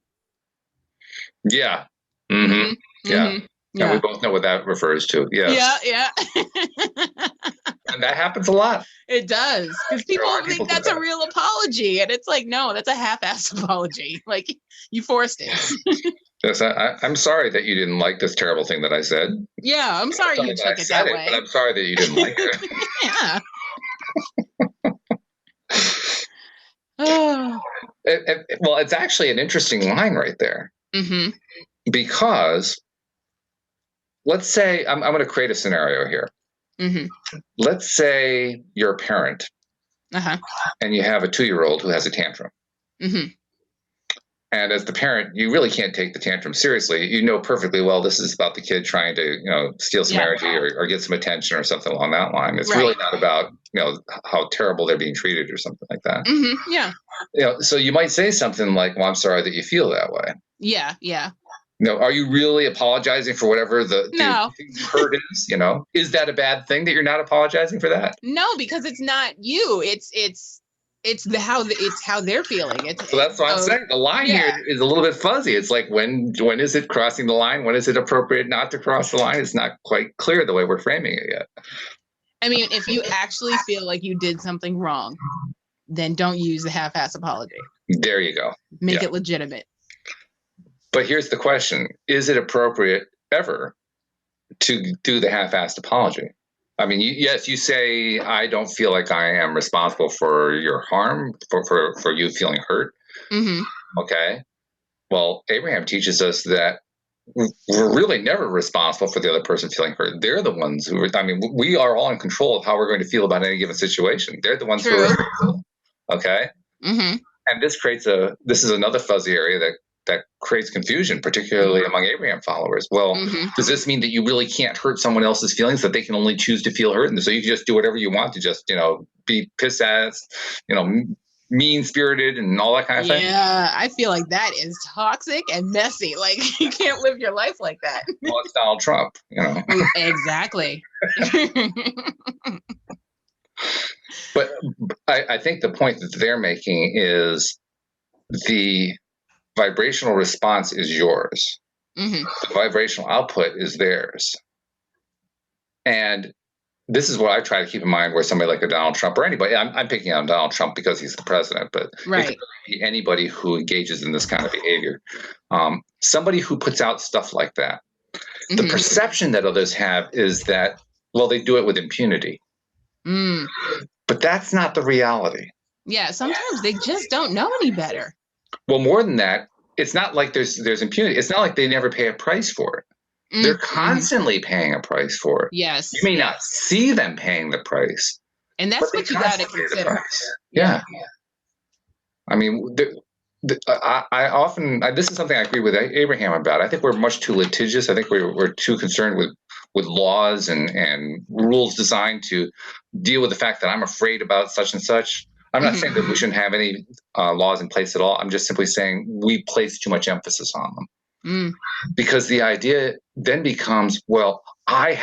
Yeah. Mm-hmm. Mm-hmm. Yeah. Mm-hmm. Yeah. And we both know what that refers to. Yes. Yeah, yeah. And that happens a lot. It does. Because people think that's a real apology. And it's like, no, that's a half-assed apology. Like, you forced it. Yes, I'm sorry that you didn't like this terrible thing that I said. Yeah, I'm sorry you took it that way. But I'm sorry that you didn't like it. Yeah. Well, it's actually an interesting line right there. Mm-hmm. Because let's say I'm going to create a scenario here. Mm-hmm. Let's say you're a parent, and you have a 2-year-old who has a tantrum. Mm-hmm. And as the parent, you really can't take the tantrum seriously. You know perfectly well this is about the kid trying to, steal some energy or get some attention or something along that line. It's really not about, how terrible they're being treated or something like that. Mm-hmm. Yeah. So you might say something like, "Well, I'm sorry that you feel that way." Yeah. Yeah. Are you really apologizing for whatever the hurt is? Is that a bad thing that you're not apologizing for that? No, because it's not you. It's how they're feeling. So that's what I'm saying. The line here is a little bit fuzzy. It's like when is it crossing the line? When is it appropriate not to cross the line? It's not quite clear the way we're framing it yet. I mean, if you actually feel like you did something wrong, then don't use the half-ass apology. There you go. Make it legitimate. But here's the question. Is it appropriate ever to do the half-assed apology? I mean, yes, you say, I don't feel like I am responsible for your harm, for you feeling hurt. Mm-hmm. Okay. Well, Abraham teaches us that we're really never responsible for the other person feeling hurt. They're the ones who we are all in control of how we're going to feel about any given situation. They're the ones who are hurt. Okay. Mm-hmm. And this is another fuzzy area that creates confusion, particularly among Abraham followers. Well, does this mean that you really can't hurt someone else's feelings, that they can only choose to feel hurt? And so you can just do whatever you want to just, be pissed ass, mean-spirited and all that kind of thing? Yeah, I feel like that is toxic and messy. Like, you can't live your life like that. Well, it's Donald Trump, Exactly. But I think the point that they're making is the vibrational response is yours. Mm-hmm. The vibrational output is theirs. And this is what I try to keep in mind where somebody like a Donald Trump or anybody, I'm picking on Donald Trump because he's the president, but it could be anybody who engages in this kind of behavior. Somebody who puts out stuff like that. Mm-hmm. The perception that others have is that, well, they do it with impunity. Mm. But that's not the reality. Yeah, sometimes they just don't know any better. Well, more than that, it's not like there's impunity. It's not like they never pay a price for it. Mm-hmm. They're constantly paying a price for it. Yes. You may not see them paying the price. And that's what you got to consider. Yeah. I mean, I often, this is something I agree with Abraham about. I think we're much too litigious. I think we're too concerned with laws and rules designed to deal with the fact that I'm afraid about such and such. I'm not saying that we shouldn't have any laws in place at all. I'm just simply saying we place too much emphasis on them. Mm. Because the idea then becomes, well, we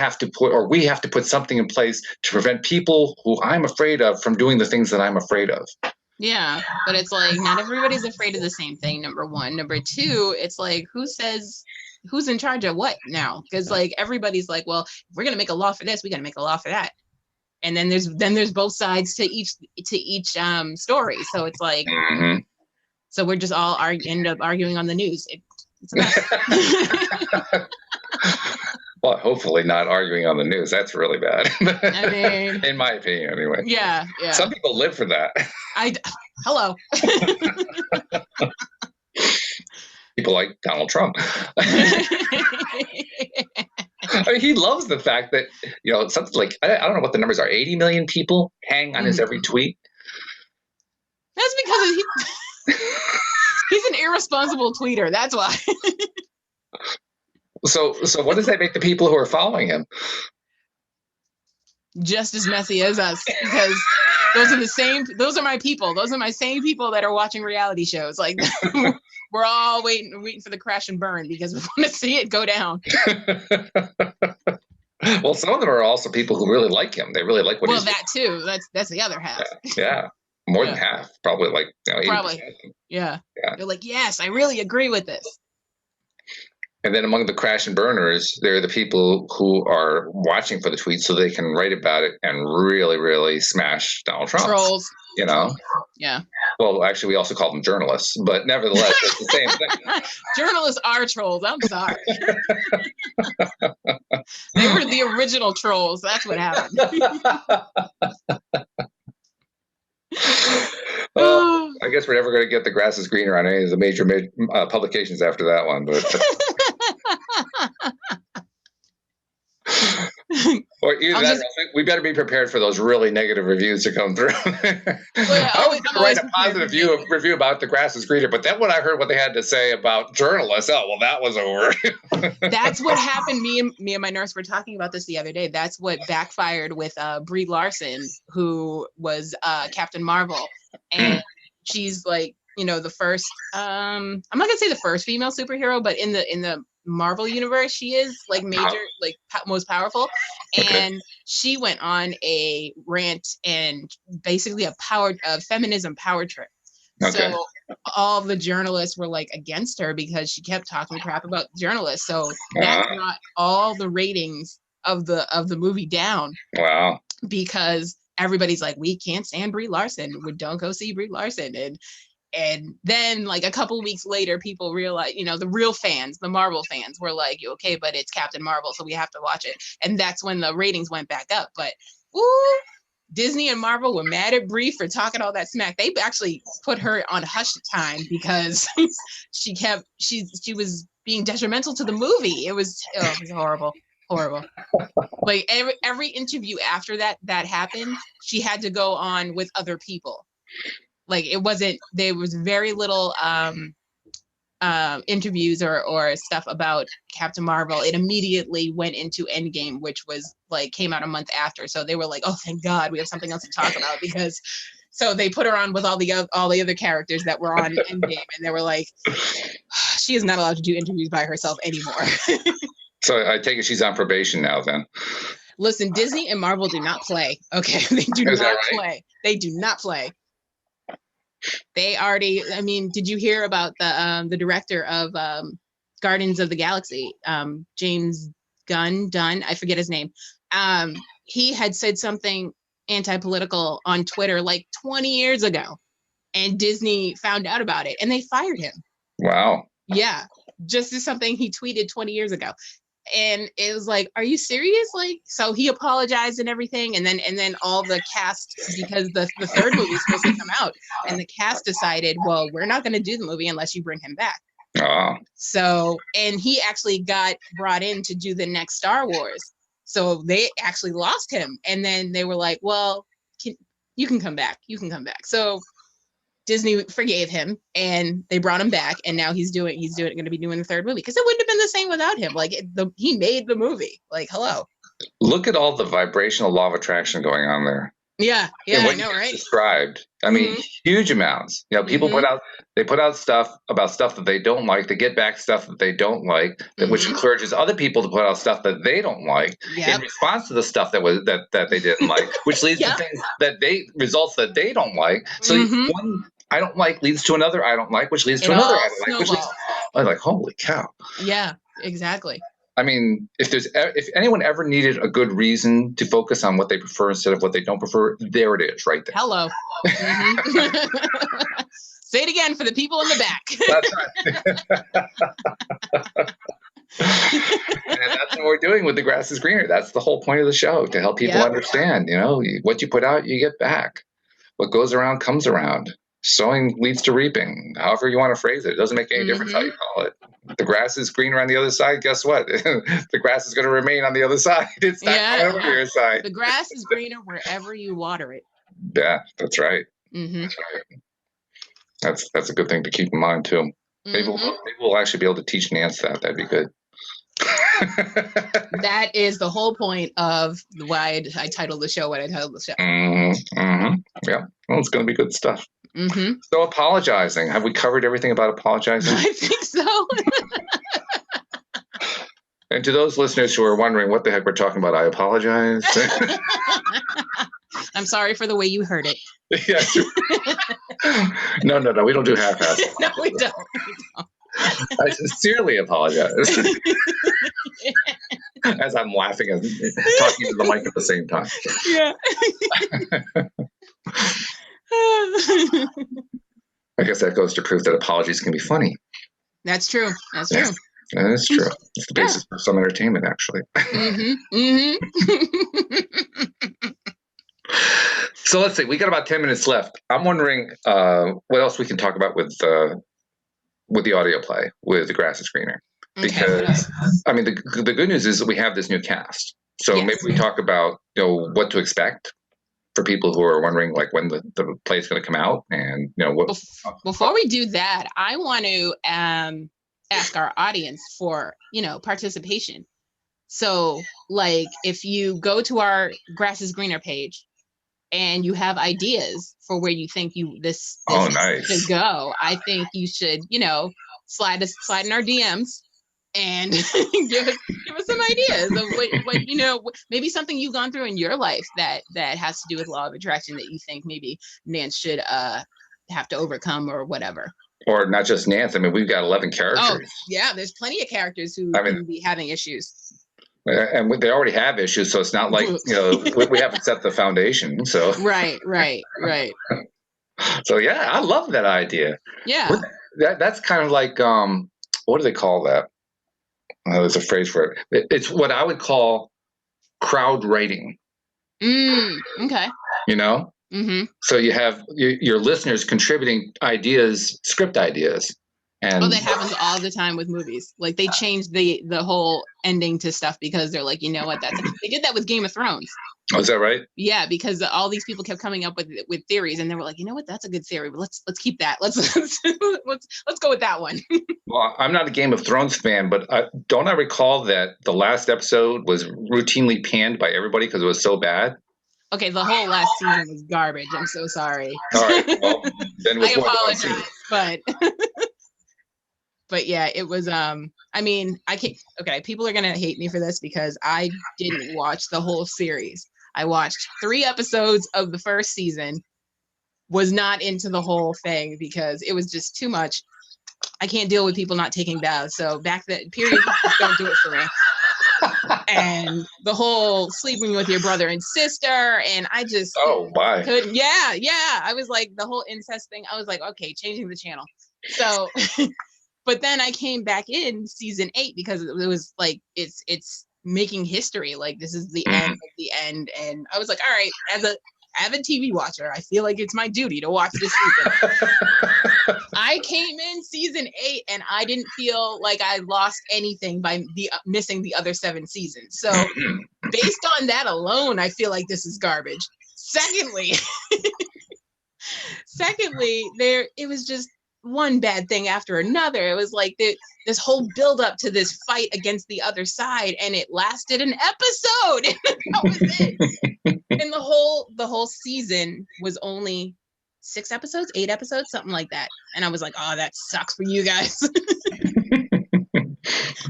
have to put something in place to prevent people who I'm afraid of from doing the things that I'm afraid of. Yeah, but it's like not everybody's afraid of the same thing, number one. Number two, it's like who's in charge of what now? Because like everybody's like, well, if we're gonna make a law for this, we gotta make a law for that. And then there's both sides to each story. So it's like So we're just all end up arguing on the news. It's a mess. Well, hopefully not arguing on the news. That's really bad. I mean, in my opinion, anyway. Yeah. Some people live for that. Hello. People like Donald Trump. I mean, he loves the fact that, something like, I don't know what the numbers are, 80 million people hang on his every tweet. That's because he's an irresponsible tweeter. That's why. So what does that make the people who are following him? Just as messy as us, because those are my people. Those are my same people that are watching reality shows. Like, we're all waiting for the crash and burn because we want to see it go down. Well, some of them are also people who really like him. They really like what he's doing. Well, that too. That's the other half. Yeah. More than half. Probably like 80%. Probably. Yeah. They're like, yes, I really agree with this. And then among the crash and burners, they're the people who are watching for the tweets so they can write about it and really, really smash Donald Trump. Trolls. Yeah. Well, actually, we also call them journalists, but nevertheless, it's the same thing. Journalists are trolls. I'm sorry. They were the original trolls. That's what happened. I guess we're never going to get the grass is greener on any of the major publications after that one. But or either that, we better be prepared for those really negative reviews to come through. I was going to write a positive review about the grass is greener, but then when I heard what they had to say about journalists, that was over. That's what happened. Me and my nurse were talking about this the other day. That's what backfired with Brie Larson, who was Captain Marvel, and she's like, the first. I'm not gonna say the first female superhero, but in the Marvel universe, she is like major, like most powerful. And she went on a rant and basically a feminism power trip. Okay. So all the journalists were like against her because she kept talking crap about journalists. So that brought all the ratings of the movie down. Wow. Because everybody's like, we can't stand Brie Larson. We don't go see Brie Larson. And then like a couple weeks later, people realized, the real fans, the Marvel fans were like, okay, but it's Captain Marvel, so we have to watch it. And that's when the ratings went back up. But Disney and Marvel were mad at Brie for talking all that smack. They actually put her on hush time because she was being detrimental to the movie. It was horrible. Like every interview after that happened, she had to go on with other people. Like there was very little interviews or stuff about Captain Marvel. It immediately went into Endgame, which was like came out a month after. So they were like, oh, thank God we have something else to talk about because. So they put her on with all the other characters that were on Endgame, and they were like, she is not allowed to do interviews by herself anymore. So I take it she's on probation now then. Listen, Disney and Marvel do not play. Okay, they do not play. They do not play. They already. I mean, did you hear about the director of Guardians of the Galaxy, James Dunn? I forget his name. He had said something anti-political on Twitter like 20 years ago, and Disney found out about it and they fired him. Wow. Yeah, just as something he tweeted 20 years ago. And it was like, are you serious? Like, so he apologized and everything. And then all the cast, because the third movie is supposed to come out, and the cast decided, well, we're not going to do the movie unless you bring him back. Oh. So, and he actually got brought in to do the next Star Wars. So they actually lost him. And then they were like, well, you can come back. You can come back. So Disney forgave him and they brought him back, and now he's going to be doing the third movie because it wouldn't have been the same without him. Like he made the movie. Like, hello. Look at all the vibrational law of attraction going on there. Yeah, I know, right? Described. I mean, huge amounts. People put out stuff about stuff that they don't like. They get back stuff that they don't like, which encourages other people to put out stuff that they don't like in response to the stuff that they didn't like, which leads to things results that they don't like. So one I don't like leads to another I don't like, which leads to another I don't like, which leads. I'm like, holy cow. Yeah, exactly. I mean, if anyone ever needed a good reason to focus on what they prefer instead of what they don't prefer, there it is, right there. Hello. Say it again for the people in the back. That's right. And that's what we're doing with The Grass is Greener. That's the whole point of the show, to help people understand, what you put out, you get back. What goes around comes around. Sowing leads to reaping. However you want to phrase it. It doesn't make any difference how you call it. The grass is greener on the other side. Guess what? The grass is going to remain on the other side. It's not going over to your side. The grass is greener wherever you water it. Yeah, that's right. Mm-hmm. That's right. That's a good thing to keep in mind too. Maybe we'll actually be able to teach Nance that. That'd be good. That is the whole point of why I titled the show what I titled the show. Yeah, well, it's going to be good stuff. Mm-hmm. So apologizing. Have we covered everything about apologizing? I think so. And to those listeners who are wondering what the heck we're talking about, I apologize. I'm sorry for the way you heard it. Yes. No. We don't do half-ass. No, we don't. I sincerely apologize. As I'm laughing and talking to the mic at the same time. Yeah. I guess that goes to prove that apologies can be funny. That's true. That's true. That is true. It's the basis for some entertainment, actually. So let's see. We got about 10 minutes left. I'm wondering what else we can talk about with the audio play with The Grass is Greener. Because I mean, the good news is that we have this new cast. So maybe we talk about what to expect for people who are wondering like when the play is going to come out, and what. Before we do that, I want to ask our audience for participation. So like if you go to our Grass is Greener page and you have ideas for where you think this nice. should go, I think you should slide in our DMs and give us some ideas of what maybe something you've gone through in your life that has to do with law of attraction that you think maybe Nance should have to overcome or whatever. Or not just Nance. I mean, we've got 11 characters. Oh, yeah, there's plenty of characters who can be having issues. And they already have issues, so it's not like we haven't set the foundation. So right. So yeah, I love that idea. Yeah, that's kind of like what do they call that? There's a phrase for it. It's what I would call crowd writing. Okay. So you have your listeners contributing ideas, script ideas. And that happens all the time with movies. Like they changed the whole ending to stuff because they're like, what? They did that with Game of Thrones. Oh, is that right? Yeah, because all these people kept coming up with theories, and they were like, what? That's a good theory, but let's keep that. Let's go with that one. Well, I'm not a Game of Thrones fan, but don't I recall that the last episode was routinely panned by everybody because it was so bad? Okay, the whole last season was garbage. I'm so sorry. All right, well, then I apologize, but yeah, it was. I mean, I can't. Okay, people are gonna hate me for this because I didn't watch the whole series. I watched 3 episodes of the first season. Was not into the whole thing because it was just too much. I can't deal with people not taking baths. So back that period, just don't do it for me. And the whole sleeping with your brother and sister, and I just couldn't. Yeah. I was like the whole incest thing. I was like, okay, changing the channel. So. But then I came back in season 8 because it was like it's making history. Like this is the end of the end, and I was like, all right, as a avid TV watcher, I feel like it's my duty to watch this season. I came in season 8, and I didn't feel like I lost anything by missing the other 7 seasons. So based on that alone, I feel like this is garbage. Secondly, it was just one bad thing after another. It was like this whole build up to this fight against the other side, and it lasted an episode. That was it. And the whole season was only 6 episodes, 8 episodes, something like that. And I was like, oh, that sucks for you guys.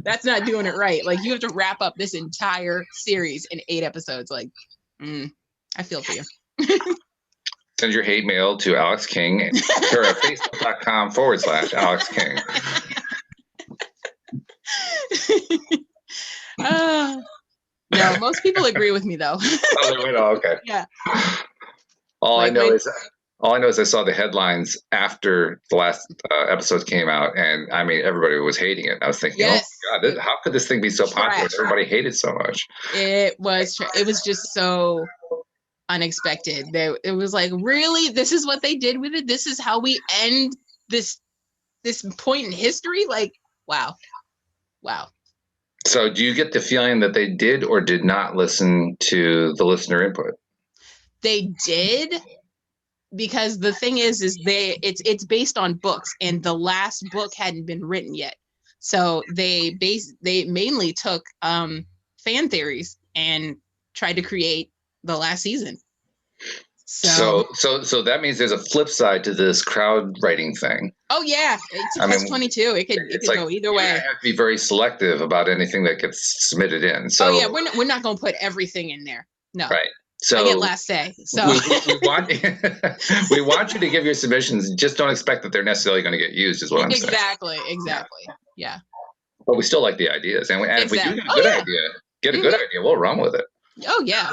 That's not doing it right. Like you have to wrap up this entire series in 8 episodes. Like, I feel for you. Send your hate mail to Alex King or at facebook.com/Alex King. No, most people agree with me though. Oh, okay. Yeah. All I know is All I know is I saw the headlines after the last episode came out, and I mean, everybody was hating it. I was thinking, Yes. oh my God, how could this thing be so popular? Everybody hated so much. It was just so unexpected. It was like, really? This is what they did with it? This is how we end this point in history? Like, wow. So do you get the feeling that they did or did not listen to the listener input? They did, because the thing is it's based on books, and the last book hadn't been written yet. So they mainly took fan theories and tried to create the last season. So that means there's a flip side to this crowd writing thing. Oh yeah, it's a catch-22. It could go either way. You have to be very selective about anything that gets submitted in. So yeah, we're not going to put everything in there. No. Right. So I get last say. So we want you to give your submissions. Just don't expect that they're necessarily going to get used. Is what I'm saying. Exactly. Yeah. But we still like the ideas, and if we do get a good idea, we'll run with it. Oh yeah.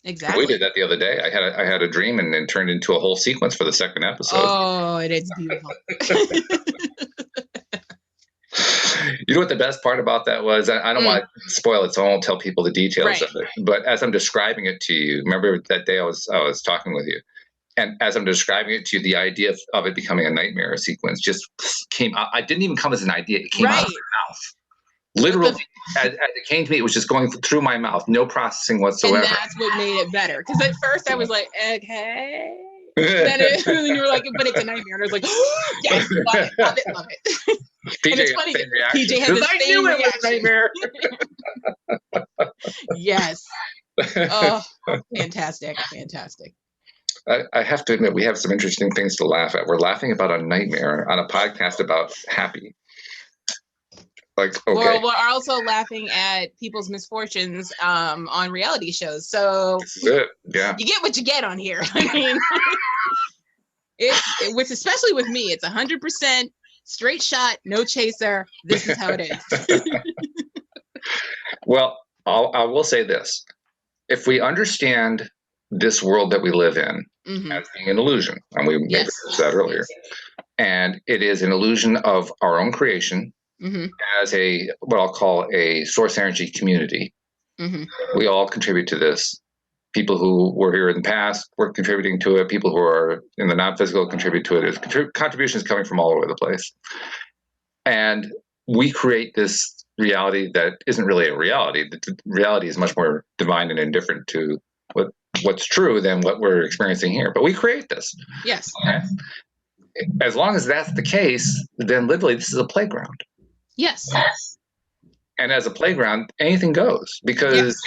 Exactly. We did that the other day. I had a dream, and it turned into a whole sequence for the second episode. Oh, it is beautiful. You know what the best part about that was? I don't want to spoil it, so I won't tell people the details of it. But as I'm describing it to you, remember that day I was talking with you, and as I'm describing it to you, the idea of it becoming a nightmare sequence just came out. I didn't even come as an idea; it came out of my mouth. Literally, as it came to me, it was just going through my mouth, no processing whatsoever. And that's what made it better. Because at first I was like, okay. Then you were like, but it's a nightmare. And I was like, oh, yes, love it. PJ and it's funny, PJ had the same reaction. Nightmare. Yes. Oh, fantastic. I have to admit, we have some interesting things to laugh at. We're laughing about a nightmare on a podcast about happy. Like, okay. Well, we're also laughing at people's misfortunes on reality shows. So yeah, you get what you get on here. I mean, it's especially with me, it's 100% straight shot, no chaser. This is how it is. Well, I will say this: if we understand this world that we live in as being an illusion, and we made that earlier, and it is an illusion of our own creation. As what I'll call a source energy community. We all contribute to this. People who were here in the past were contributing to it. People who are in the non-physical contribute to it. There's contributions coming from all over the place. And we create this reality that isn't really a reality. The reality is much more divine and indifferent to what's true than what we're experiencing here. But we create this. Yes. As long as that's the case, then literally this is a playground. Yes. And as a playground, anything goes, because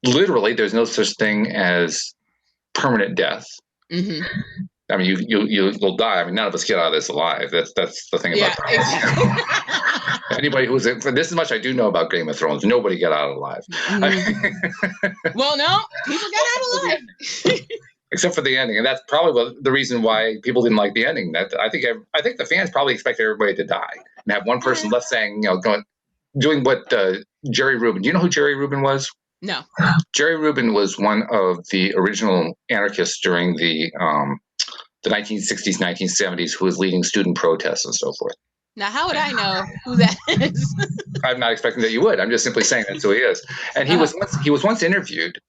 literally there's no such thing as permanent death. I mean, you'll die. I mean, none of us get out of this alive. That's the thing about exactly. Anybody who's this is much I do know about Game of Thrones. Nobody got out alive. Well, no, people got out alive. Except for the ending, and that's probably the reason why people didn't like the ending. That I think the fans probably expected everybody to die and have one person left saying, doing what Jerry Rubin. Do you know who Jerry Rubin was? No. Jerry Rubin was one of the original anarchists during the 1960s, 1970s, who was leading student protests and so forth. Now, how would I know who that is? I'm not expecting that you would. I'm just simply saying that's who he is. And he was once interviewed.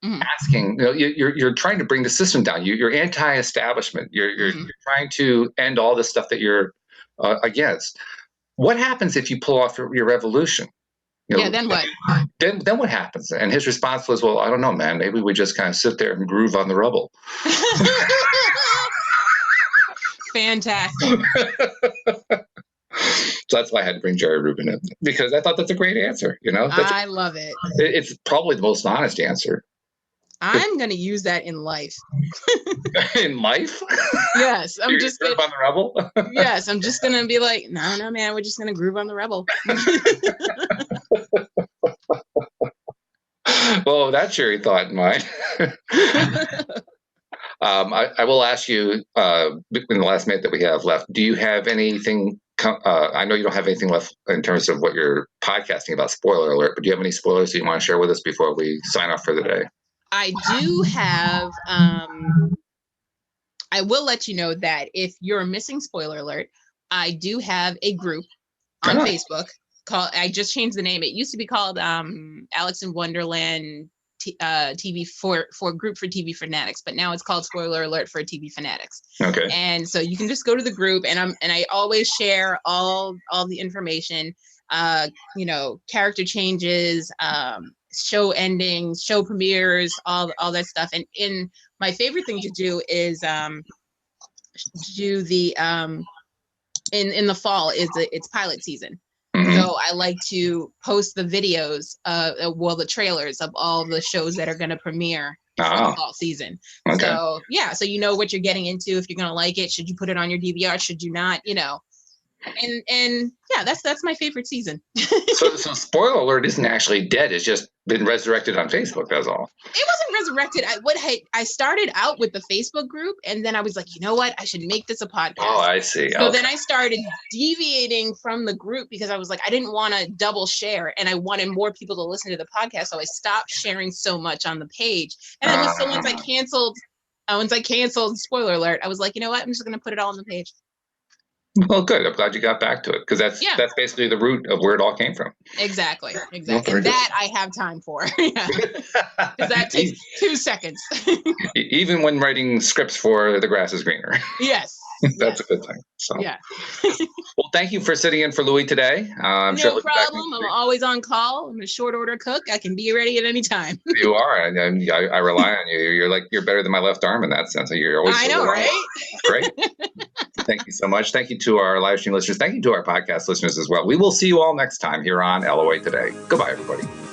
Asking, you're trying to bring the system down. You're anti-establishment. You're trying to end all the stuff that you're against. What happens if you pull off your revolution? Then what? Then what happens? And his response was, "Well, I don't know, man. Maybe we just kind of sit there and groove on the rubble." Fantastic. So that's why I had to bring Jerry Rubin in, because I thought that's a great answer. I love it. It's probably the most honest answer. I'm going to use that in life. In life? Yes. I'm just groove on the rebel? Yes. I'm just going to be like, no, man, we're just going to groove on the rebel. Well, that's your thought in mind. I will ask you in the last minute that we have left, do you have anything? I know you don't have anything left in terms of what you're podcasting about, spoiler alert, but do you have any spoilers that you want to share with us before we sign off for the day? I do have I will let you know that if you're missing, spoiler alert, I do have a group on Facebook called, I just changed the name. It used to be called Alex in Wonderland TV for group for TV fanatics, but now it's called Spoiler Alert for TV fanatics. Okay. And so you can just go to the group, and I always share all the information, you know, character changes, show endings, show premieres, all that stuff. And in my favorite thing to do is do the in the fall is it's pilot season. So I like to post the videos, the trailers of all the shows that are going to premiere for the fall season. Okay. So yeah, so you know what you're getting into, if you're going to like it. Should you put it on your DVR? Should you not? You know, and yeah, that's my favorite season. so spoiler alert isn't actually dead. It's just been resurrected on Facebook. That's all. It wasn't resurrected. I started out with the Facebook group, and then I was like, you know what? I should make this a podcast. Oh, I see. So then I started deviating from the group because I was like, I didn't want to double share, and I wanted more people to listen to the podcast. So I stopped sharing so much on the page. And then once I canceled, spoiler alert, I was like, you know what? I'm just going to put it all on the page. Well, good. I'm glad you got back to it, because that's basically the root of where it all came from. Exactly. And that I have time for. Because that takes 2 seconds. Even when writing scripts for The Grass is Greener. Yes. That's a good thing. So. Yeah. Well, thank you for sitting in for Louis today. No problem. I'm always on call. I'm a short order cook. I can be ready at any time. You are, and I rely on you. You're better than my left arm in that sense. You're always. I know, right? Great. Thank you so much. Thank you to our live stream listeners. Thank you to our podcast listeners as well. We will see you all next time here on LOA Today. Goodbye, everybody.